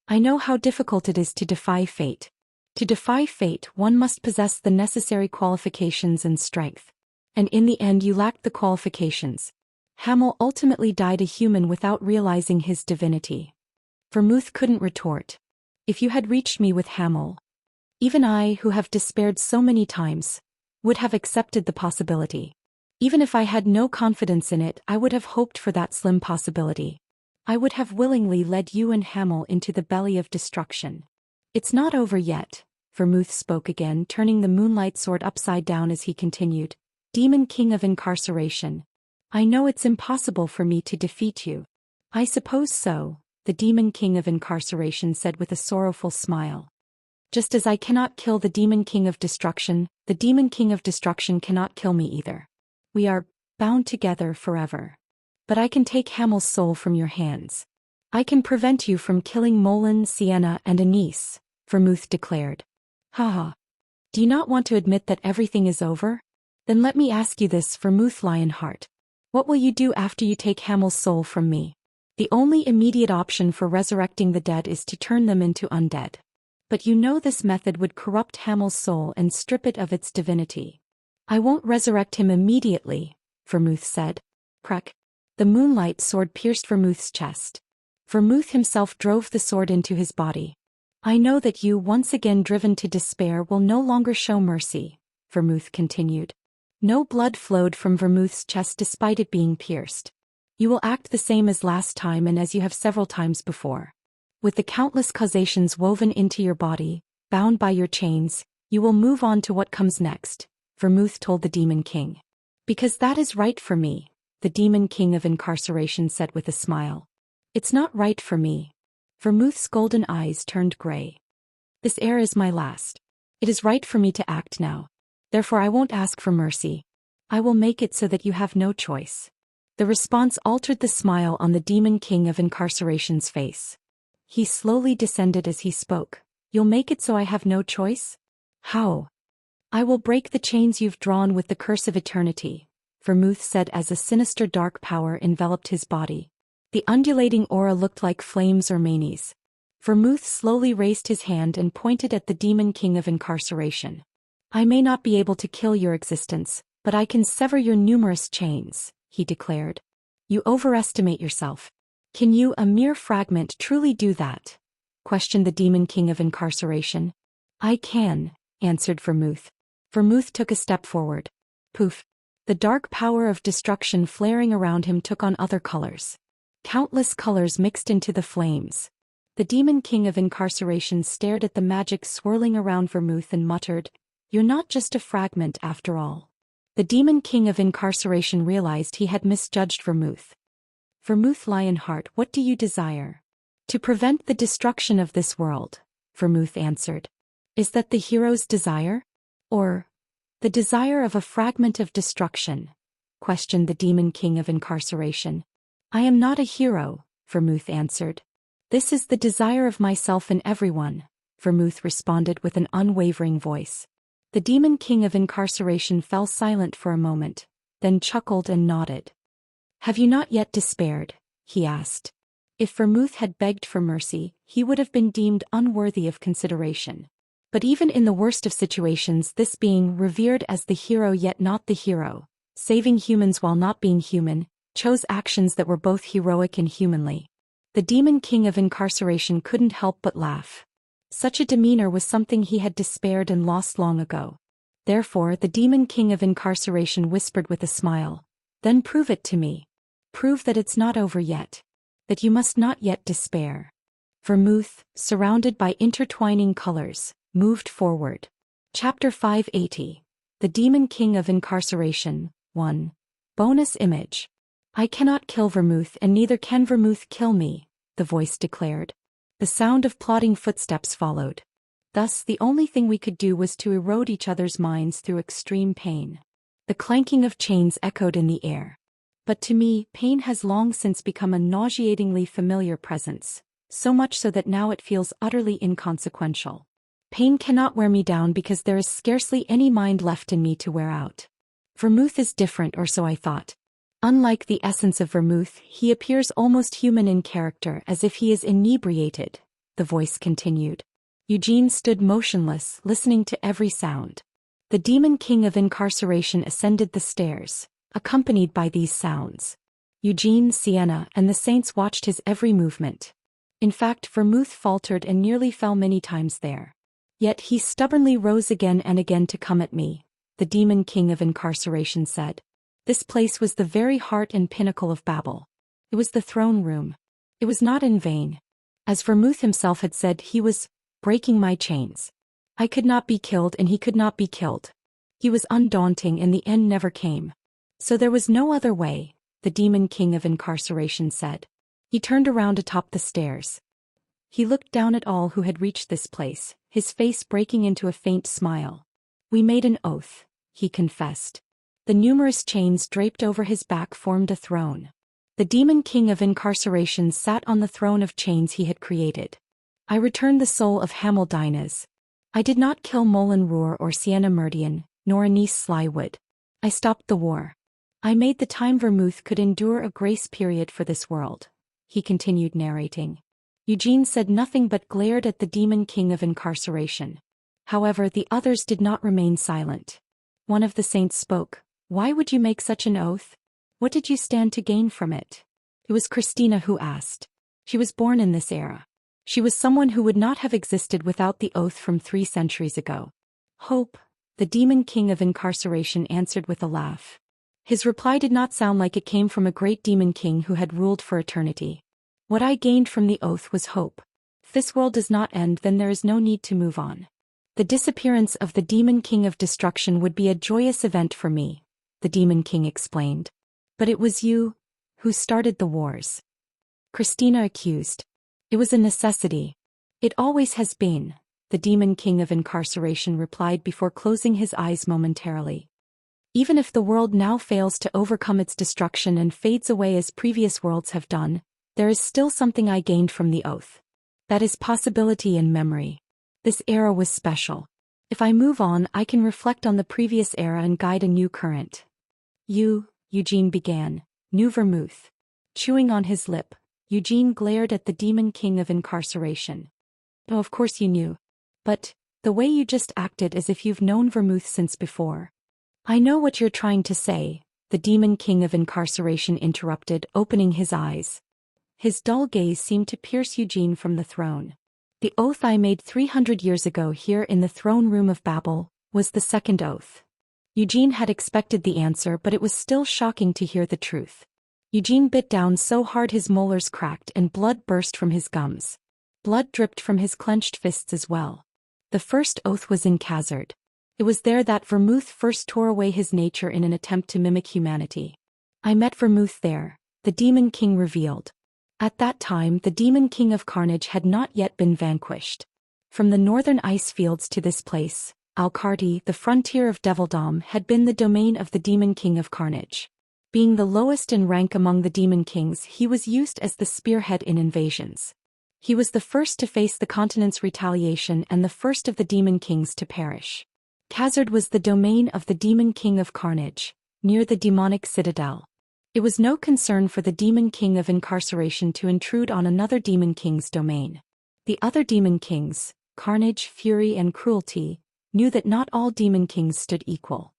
I know how difficult it is to defy fate. To defy fate, one must possess the necessary qualifications and strength. And in the end you lacked the qualifications. Hamel ultimately died a human without realizing his divinity. Vermouth couldn't retort. If you had reached me with Hamel, even I, who have despaired so many times, would have accepted the possibility. Even if I had no confidence in it, I would have hoped for that slim possibility. I would have willingly led you and Hamel into the belly of destruction. It's not over yet, Vermouth spoke again, turning the moonlight sword upside down as he continued. Demon King of incarceration. I know it's impossible for me to defeat you. I suppose so, the Demon King of incarceration said with a sorrowful smile. Just as I cannot kill the Demon King of destruction, the Demon King of destruction cannot kill me either. We are bound together forever. But I can take Hamel's soul from your hands. I can prevent you from killing Molin, Sienna, and Anise, Vermouth declared. Haha. Do you not want to admit that everything is over? Then let me ask you this, Vermouth Lionheart. What will you do after you take Hamel's soul from me? The only immediate option for resurrecting the dead is to turn them into undead. But you know this method would corrupt Hamel's soul and strip it of its divinity. I won't resurrect him immediately, Vermouth said. Crack. The moonlight sword pierced Vermouth's chest. Vermouth himself drove the sword into his body. I know that you, once again driven to despair, will no longer show mercy, Vermouth continued. No blood flowed from Vermouth's chest despite it being pierced. You will act the same as last time and as you have several times before. With the countless causations woven into your body, bound by your chains, you will move on to what comes next, Vermouth told the Demon King. Because that is right for me, the Demon King of incarceration said with a smile. It's not right for me. Vermouth's golden eyes turned gray. This air is my last. It is right for me to act now. Therefore I won't ask for mercy. I will make it so that you have no choice. The response altered the smile on the Demon King of incarceration's face. He slowly descended as he spoke. You'll make it so I have no choice? How? I will break the chains you've drawn with the curse of eternity, Vermouth said as a sinister dark power enveloped his body. The undulating aura looked like flames or manies. Vermouth slowly raised his hand and pointed at the Demon King of incarceration. I may not be able to kill your existence, but I can sever your numerous chains, he declared. You overestimate yourself. Can you, a mere fragment, truly do that? Questioned the Demon King of incarceration. I can, answered Vermouth. Vermouth took a step forward. Poof. The dark power of destruction flaring around him took on other colors. Countless colors mixed into the flames. The Demon King of incarceration stared at the magic swirling around Vermouth and muttered, You're not just a fragment after all. The demon king of incarceration realized he had misjudged Vermouth. Vermouth Lionheart, what do you desire? To prevent the destruction of this world, Vermouth answered. Is that the hero's desire? Or the desire of a fragment of destruction? Questioned the demon king of incarceration. I am not a hero, Vermouth answered. This is the desire of myself and everyone, Vermouth responded with an unwavering voice. The demon king of incarceration fell silent for a moment, then chuckled and nodded. Have you not yet despaired? He asked. If Vermouth had begged for mercy, he would have been deemed unworthy of consideration. But even in the worst of situations, this being, revered as the hero yet not the hero, saving humans while not being human, chose actions that were both heroic and humanly. The demon king of incarceration couldn't help but laugh. Such a demeanor was something he had despaired and lost long ago. Therefore, the demon king of incarceration whispered with a smile, then prove it to me. Prove that it's not over yet. That you must not yet despair. Vermouth, surrounded by intertwining colors, moved forward. Chapter 580. The Demon King of Incarceration, 1. Bonus image. I cannot kill Vermouth and neither can Vermouth kill me, the voice declared. The sound of plodding footsteps followed. Thus the only thing we could do was to erode each other's minds through extreme pain. The clanking of chains echoed in the air. But to me, pain has long since become a nauseatingly familiar presence, so much so that now it feels utterly inconsequential. Pain cannot wear me down because there is scarcely any mind left in me to wear out. Vermouth is different, or so I thought. Unlike the essence of Vermouth, he appears almost human in character, as if he is inebriated, the voice continued. Eugene stood motionless, listening to every sound. The demon king of incarceration ascended the stairs, accompanied by these sounds. Eugene, Sienna, and the saints watched his every movement. In fact, Vermouth faltered and nearly fell many times there. Yet he stubbornly rose again and again to come at me, the demon king of incarceration said. This place was the very heart and pinnacle of Babel. It was the throne room. It was not in vain. As Vermouth himself had said, he was breaking my chains. I could not be killed and he could not be killed. He was undaunting and the end never came. So there was no other way, the demon king of incarceration said. He turned around atop the stairs. He looked down at all who had reached this place, his face breaking into a faint smile. We made an oath, he confessed. The numerous chains draped over his back formed a throne. The demon king of incarceration sat on the throne of chains he had created. I returned the soul of Hamel Dinez. I did not kill Moulin Roar or Sienna Meridian, nor Anise Slywood. I stopped the war. I made the time Vermouth could endure a grace period for this world, he continued narrating. Eugene said nothing but glared at the demon king of incarceration. However, the others did not remain silent. One of the saints spoke. Why would you make such an oath? What did you stand to gain from it? It was Christina who asked. She was born in this era. She was someone who would not have existed without the oath from 3 centuries ago. Hope, the demon king of incarceration answered with a laugh. His reply did not sound like it came from a great demon king who had ruled for eternity. What I gained from the oath was hope. If this world does not end, then there is no need to move on. The disappearance of the demon king of destruction would be a joyous event for me, the demon king explained. But it was you who started the wars. Christina accused. It was a necessity. It always has been, the demon king of incarceration replied before closing his eyes momentarily. Even if the world now fails to overcome its destruction and fades away as previous worlds have done, there is still something I gained from the oath. That is possibility and memory. This era was special. If I move on, I can reflect on the previous era and guide a new current. You, Eugene began, knew Vermouth. Chewing on his lip, Eugene glared at the demon king of incarceration. Oh, of course you knew. But, the way you just acted as if you've known Vermouth since before. I know what you're trying to say, the demon king of incarceration interrupted, opening his eyes. His dull gaze seemed to pierce Eugene from the throne. The oath I made 300 years ago here in the throne room of Babel was the second oath. Eugene had expected the answer, but it was still shocking to hear the truth. Eugene bit down so hard his molars cracked and blood burst from his gums. Blood dripped from his clenched fists as well. The first oath was in Khazard. It was there that Vermouth first tore away his nature in an attempt to mimic humanity. I met Vermouth there, the Demon King revealed. At that time the Demon King of Carnage had not yet been vanquished. From the northern ice fields to this place, Alcarti, the frontier of Devildom, had been the domain of the Demon King of Carnage. Being the lowest in rank among the Demon Kings, he was used as the spearhead in invasions. He was the first to face the continent's retaliation and the first of the Demon Kings to perish. Khazard was the domain of the Demon King of Carnage, near the demonic citadel. It was no concern for the Demon King of Incarceration to intrude on another Demon King's domain. The other Demon Kings, Carnage, Fury and Cruelty, knew that not all Demon Kings stood equal.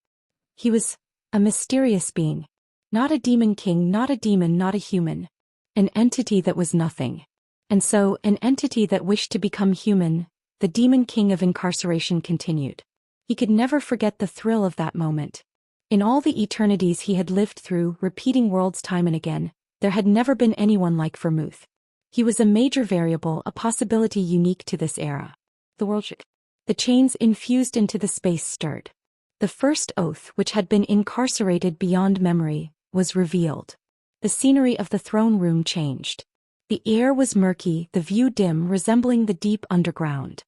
He was a mysterious being. Not a Demon King, not a demon, not a human. An entity that was nothing. And so, an entity that wished to become human, the Demon King of Incarceration continued. He could never forget the thrill of that moment. In all the eternities he had lived through, repeating worlds time and again, there had never been anyone like Vermouth. He was a major variable, a possibility unique to this era. The world shook. The chains infused into the space stirred. The first oath, which had been incarcerated beyond memory, was revealed. The scenery of the throne room changed. The air was murky, the view dim, resembling the deep underground.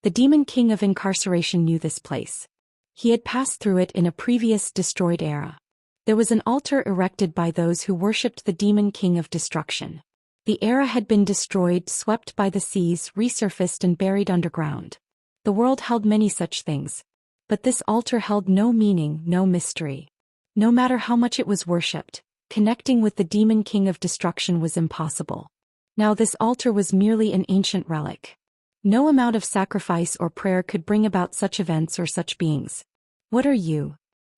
The Demon King of Incarceration knew this place. He had passed through it in a previous destroyed era. There was an altar erected by those who worshipped the Demon King of Destruction. The era had been destroyed, swept by the seas, resurfaced and buried underground. The world held many such things. But this altar held no meaning, no mystery. No matter how much it was worshipped, connecting with the Demon King of Destruction was impossible. Now this altar was merely an ancient relic. No amount of sacrifice or prayer could bring about such events or such beings. What are you?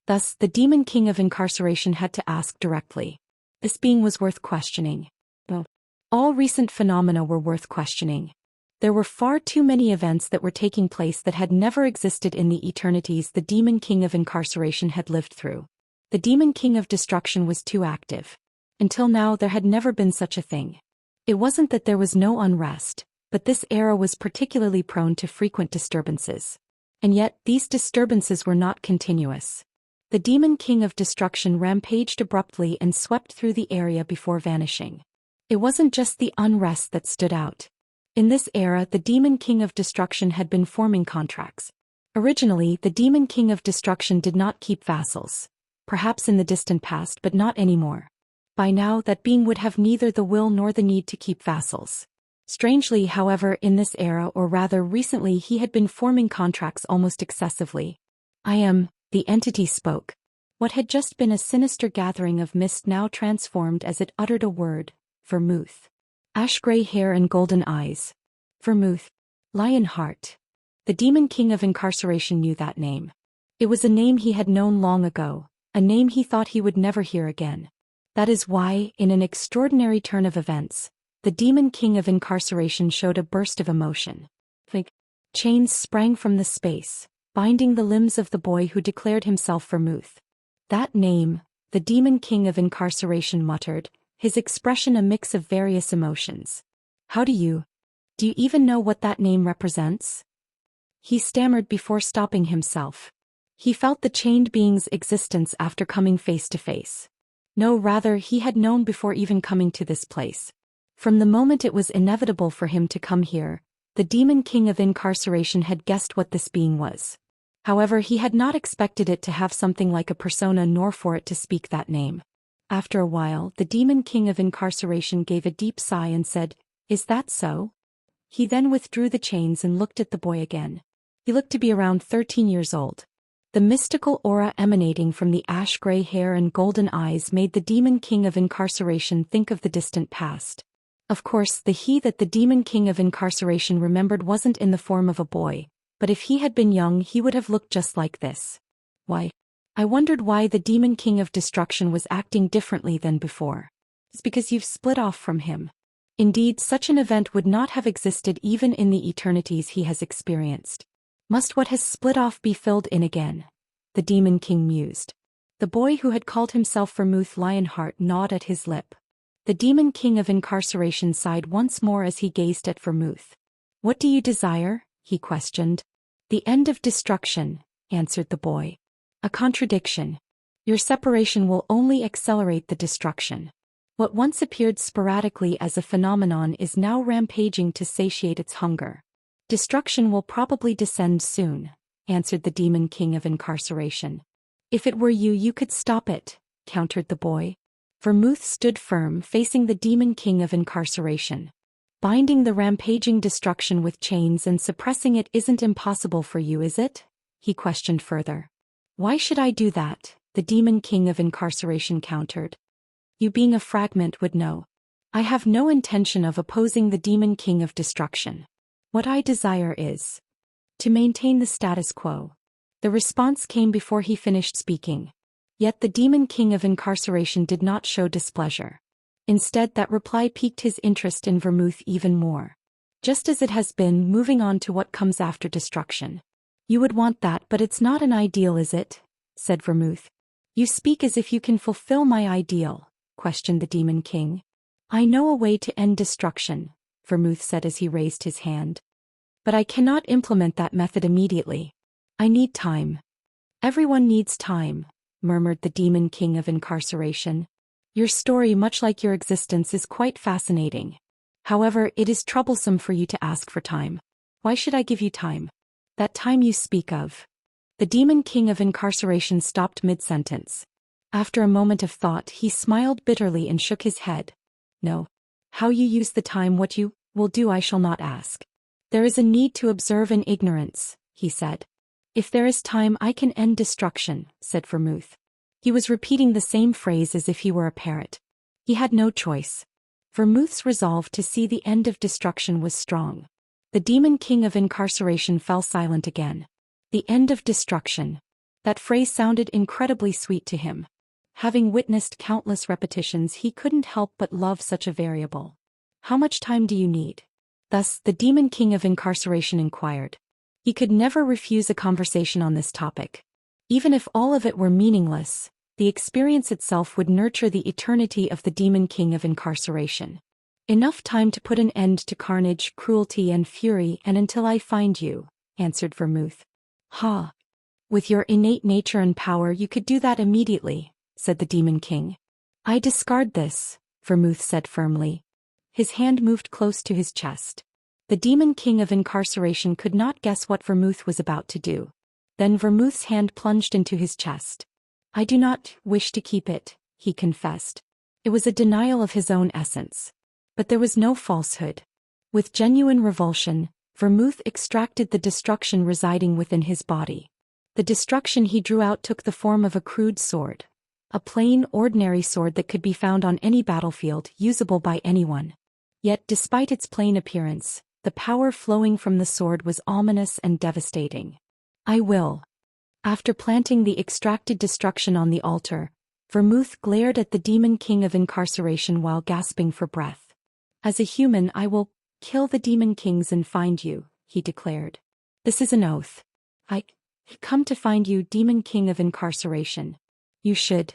Thus, the Demon King of Incarceration had to ask directly. This being was worth questioning. Well, all recent phenomena were worth questioning. There were far too many events that were taking place that had never existed in the eternities the Demon King of Incarceration had lived through. The Demon King of Destruction was too active. Until now there had never been such a thing. It wasn't that there was no unrest, but this era was particularly prone to frequent disturbances. And yet, these disturbances were not continuous. The Demon King of Destruction rampaged abruptly and swept through the area before vanishing. It wasn't just the unrest that stood out. In this era, the Demon King of Destruction had been forming contracts. Originally, the Demon King of Destruction did not keep vassals. Perhaps in the distant past, but not anymore. By now, that being would have neither the will nor the need to keep vassals. Strangely, however, in this era, or rather recently, he had been forming contracts almost excessively. The entity spoke. What had just been a sinister gathering of mist now transformed as it uttered a word: Vermouth. Ash-gray hair and golden eyes. Vermouth. Lionheart. The Demon King of Incarceration knew that name. It was a name he had known long ago, a name he thought he would never hear again. That is why, in an extraordinary turn of events, the Demon King of Incarceration showed a burst of emotion. Chains sprang from the space, binding the limbs of the boy who declared himself Vermouth. That name, the Demon King of Incarceration muttered, his expression a mix of various emotions. Do you even know what that name represents? He stammered before stopping himself. He felt the chained being's existence after coming face to face. No, rather, he had known before even coming to this place. From the moment it was inevitable for him to come here, the Demon King of Incarceration had guessed what this being was. However, he had not expected it to have something like a persona nor for it to speak that name. After a while, the Demon King of Incarceration gave a deep sigh and said, "Is that so?" He then withdrew the chains and looked at the boy again. He looked to be around 13 years old. The mystical aura emanating from the ash-gray hair and golden eyes made the Demon King of Incarceration think of the distant past. Of course, the he that the Demon King of Incarceration remembered wasn't in the form of a boy, but if he had been young he would have looked just like this. I wondered why the Demon King of Destruction was acting differently than before. It's because you've split off from him. Indeed, such an event would not have existed even in the eternities he has experienced. Must what has split off be filled in again? The Demon King mused. The boy who had called himself Vermouth Lionheart gnawed at his lip. The Demon King of Incarceration sighed once more as he gazed at Vermouth. "What do you desire?" he questioned. "The end of destruction," answered the boy. A contradiction. Your separation will only accelerate the destruction. What once appeared sporadically as a phenomenon is now rampaging to satiate its hunger. Destruction will probably descend soon, answered the demon king of incarceration. If it were you, you could stop it, countered the boy. Vermouth stood firm, facing the demon king of incarceration. Binding the rampaging destruction with chains and suppressing it isn't impossible for you, is it? He questioned further. Why should I do that? The demon king of incarceration countered. You being a fragment would know. I have no intention of opposing the demon king of destruction. What I desire is to maintain the status quo. The response came before he finished speaking. Yet the demon king of incarceration did not show displeasure. Instead, that reply piqued his interest in Vermouth even more. Just as it has been, moving on to what comes after destruction. You would want that, but it's not an ideal, is it? Said Vermouth. You speak as if you can fulfill my ideal, questioned the demon king. I know a way to end destruction, Vermouth said as he raised his hand. But I cannot implement that method immediately. I need time. Everyone needs time, murmured the demon king of incarceration. Your story, much like your existence, is quite fascinating. However, it is troublesome for you to ask for time. Why should I give you time? That time you speak of. The demon king of incarceration stopped mid-sentence. After a moment of thought, he smiled bitterly and shook his head. No. How you use the time, what you will do, I shall not ask. There is a need to observe in ignorance, he said. If there is time, I can end destruction, said Vermouth. He was repeating the same phrase as if he were a parrot. He had no choice. Vermouth's resolve to see the end of destruction was strong. The demon king of incarceration fell silent again. The end of destruction. That phrase sounded incredibly sweet to him. Having witnessed countless repetitions, he couldn't help but love such a variable. How much time do you need? Thus, the demon king of incarceration inquired. He could never refuse a conversation on this topic. Even if all of it were meaningless, the experience itself would nurture the eternity of the demon king of incarceration. Enough time to put an end to carnage, cruelty, and fury, and until I find you, answered Vermouth. Ha! With your innate nature and power, you could do that immediately, said the demon king. I discard this, Vermouth said firmly. His hand moved close to his chest. The demon king of incarceration could not guess what Vermouth was about to do. Then Vermouth's hand plunged into his chest. I do not wish to keep it, he confessed. It was a denial of his own essence. But there was no falsehood. With genuine revulsion, Vermouth extracted the destruction residing within his body. The destruction he drew out took the form of a crude sword. A plain, ordinary sword that could be found on any battlefield, usable by anyone. Yet, despite its plain appearance, the power flowing from the sword was ominous and devastating. I will. After planting the extracted destruction on the altar, Vermouth glared at the demon king of incarceration while gasping for breath. As a human, I will kill the demon kings and find you, he declared. This is an oath. I come to find you, demon king of incarceration. You should.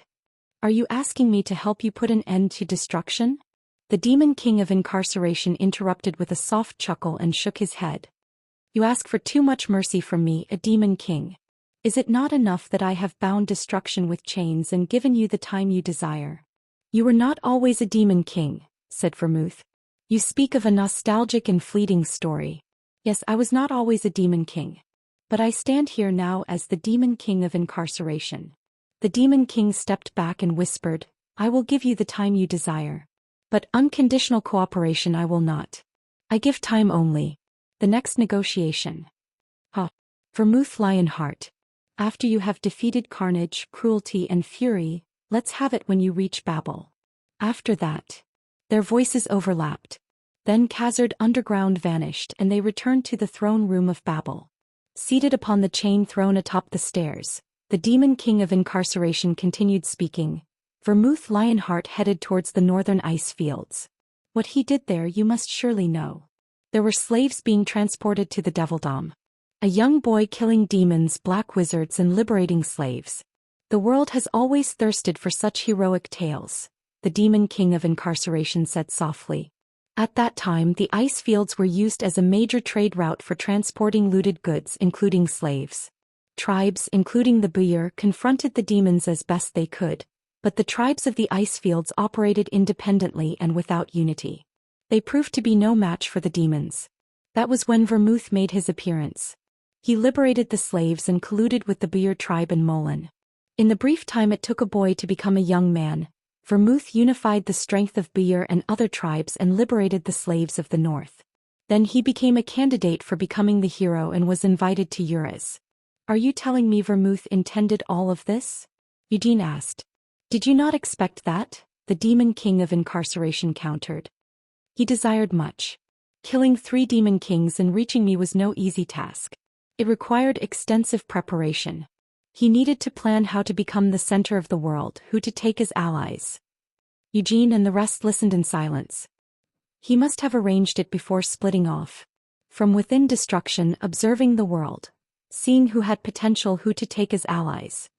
Are you asking me to help you put an end to destruction? The demon king of incarceration interrupted with a soft chuckle and shook his head. You ask for too much mercy from me, a demon king. Is it not enough that I have bound destruction with chains and given you the time you desire? You were not always a demon king, said Vermouth. You speak of a nostalgic and fleeting story. Yes, I was not always a demon king. But I stand here now as the demon king of incarceration. The demon king stepped back and whispered, I will give you the time you desire. But unconditional cooperation I will not. I give time only. The next negotiation. Vermouth Lionheart. After you have defeated carnage, cruelty, and fury, let's have it when you reach Babel. After that. Their voices overlapped. Then Khazard Underground vanished and they returned to the throne room of Babel. Seated upon the chain throne atop the stairs, the demon king of incarceration continued speaking. Vermouth Lionheart headed towards the northern ice fields. What he did there you must surely know. There were slaves being transported to the Devildom. A young boy killing demons, black wizards, and liberating slaves. The world has always thirsted for such heroic tales, the demon king of incarceration said softly. At that time, the ice fields were used as a major trade route for transporting looted goods, including slaves. Tribes, including the Buyur, confronted the demons as best they could, but the tribes of the ice fields operated independently and without unity. They proved to be no match for the demons. That was when Vermouth made his appearance. He liberated the slaves and colluded with the Buyur tribe in Molan. In the brief time it took a boy to become a young man, Vermouth unified the strength of Buyur and other tribes and liberated the slaves of the north. Then he became a candidate for becoming the hero and was invited to Uras. Are you telling me Vermouth intended all of this? Eugene asked. Did you not expect that? The demon king of incarceration countered. He desired much. Killing 3 demon kings and reaching me was no easy task. It required extensive preparation. He needed to plan how to become the center of the world, who to take as allies. Eugene and the rest listened in silence. He must have arranged it before splitting off. From within destruction, observing the world. Seeing who had potential, who to take as allies.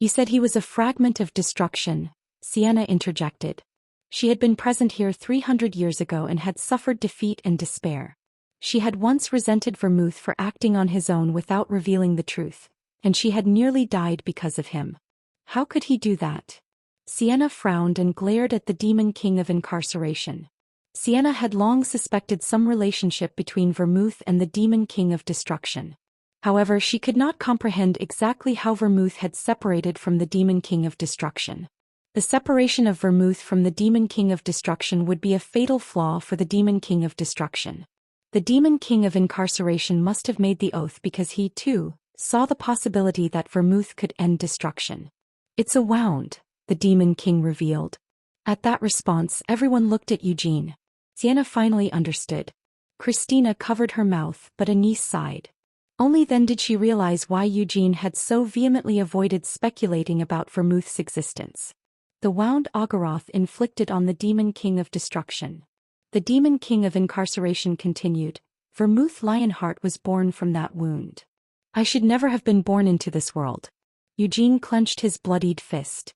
You said he was a fragment of destruction, Sienna interjected. She had been present here 300 years ago and had suffered defeat and despair. She had once resented Vermouth for acting on his own without revealing the truth, and she had nearly died because of him. How could he do that? Sienna frowned and glared at the demon king of incarceration. Sienna had long suspected some relationship between Vermouth and the demon king of destruction. However, she could not comprehend exactly how Vermouth had separated from the demon king of destruction. The separation of Vermouth from the demon king of destruction would be a fatal flaw for the demon king of destruction. The demon king of incarceration must have made the oath because he, too, saw the possibility that Vermouth could end destruction. It's a wound, the demon king revealed. At that response, everyone looked at Eugene. Sienna finally understood. Christina covered her mouth, but Anise sighed. Only then did she realize why Eugene had so vehemently avoided speculating about Vermouth's existence. The wound Ogoroth inflicted on the demon king of destruction. The demon king of incarceration continued. Vermouth Lionheart was born from that wound. I should never have been born into this world. Eugene clenched his bloodied fist.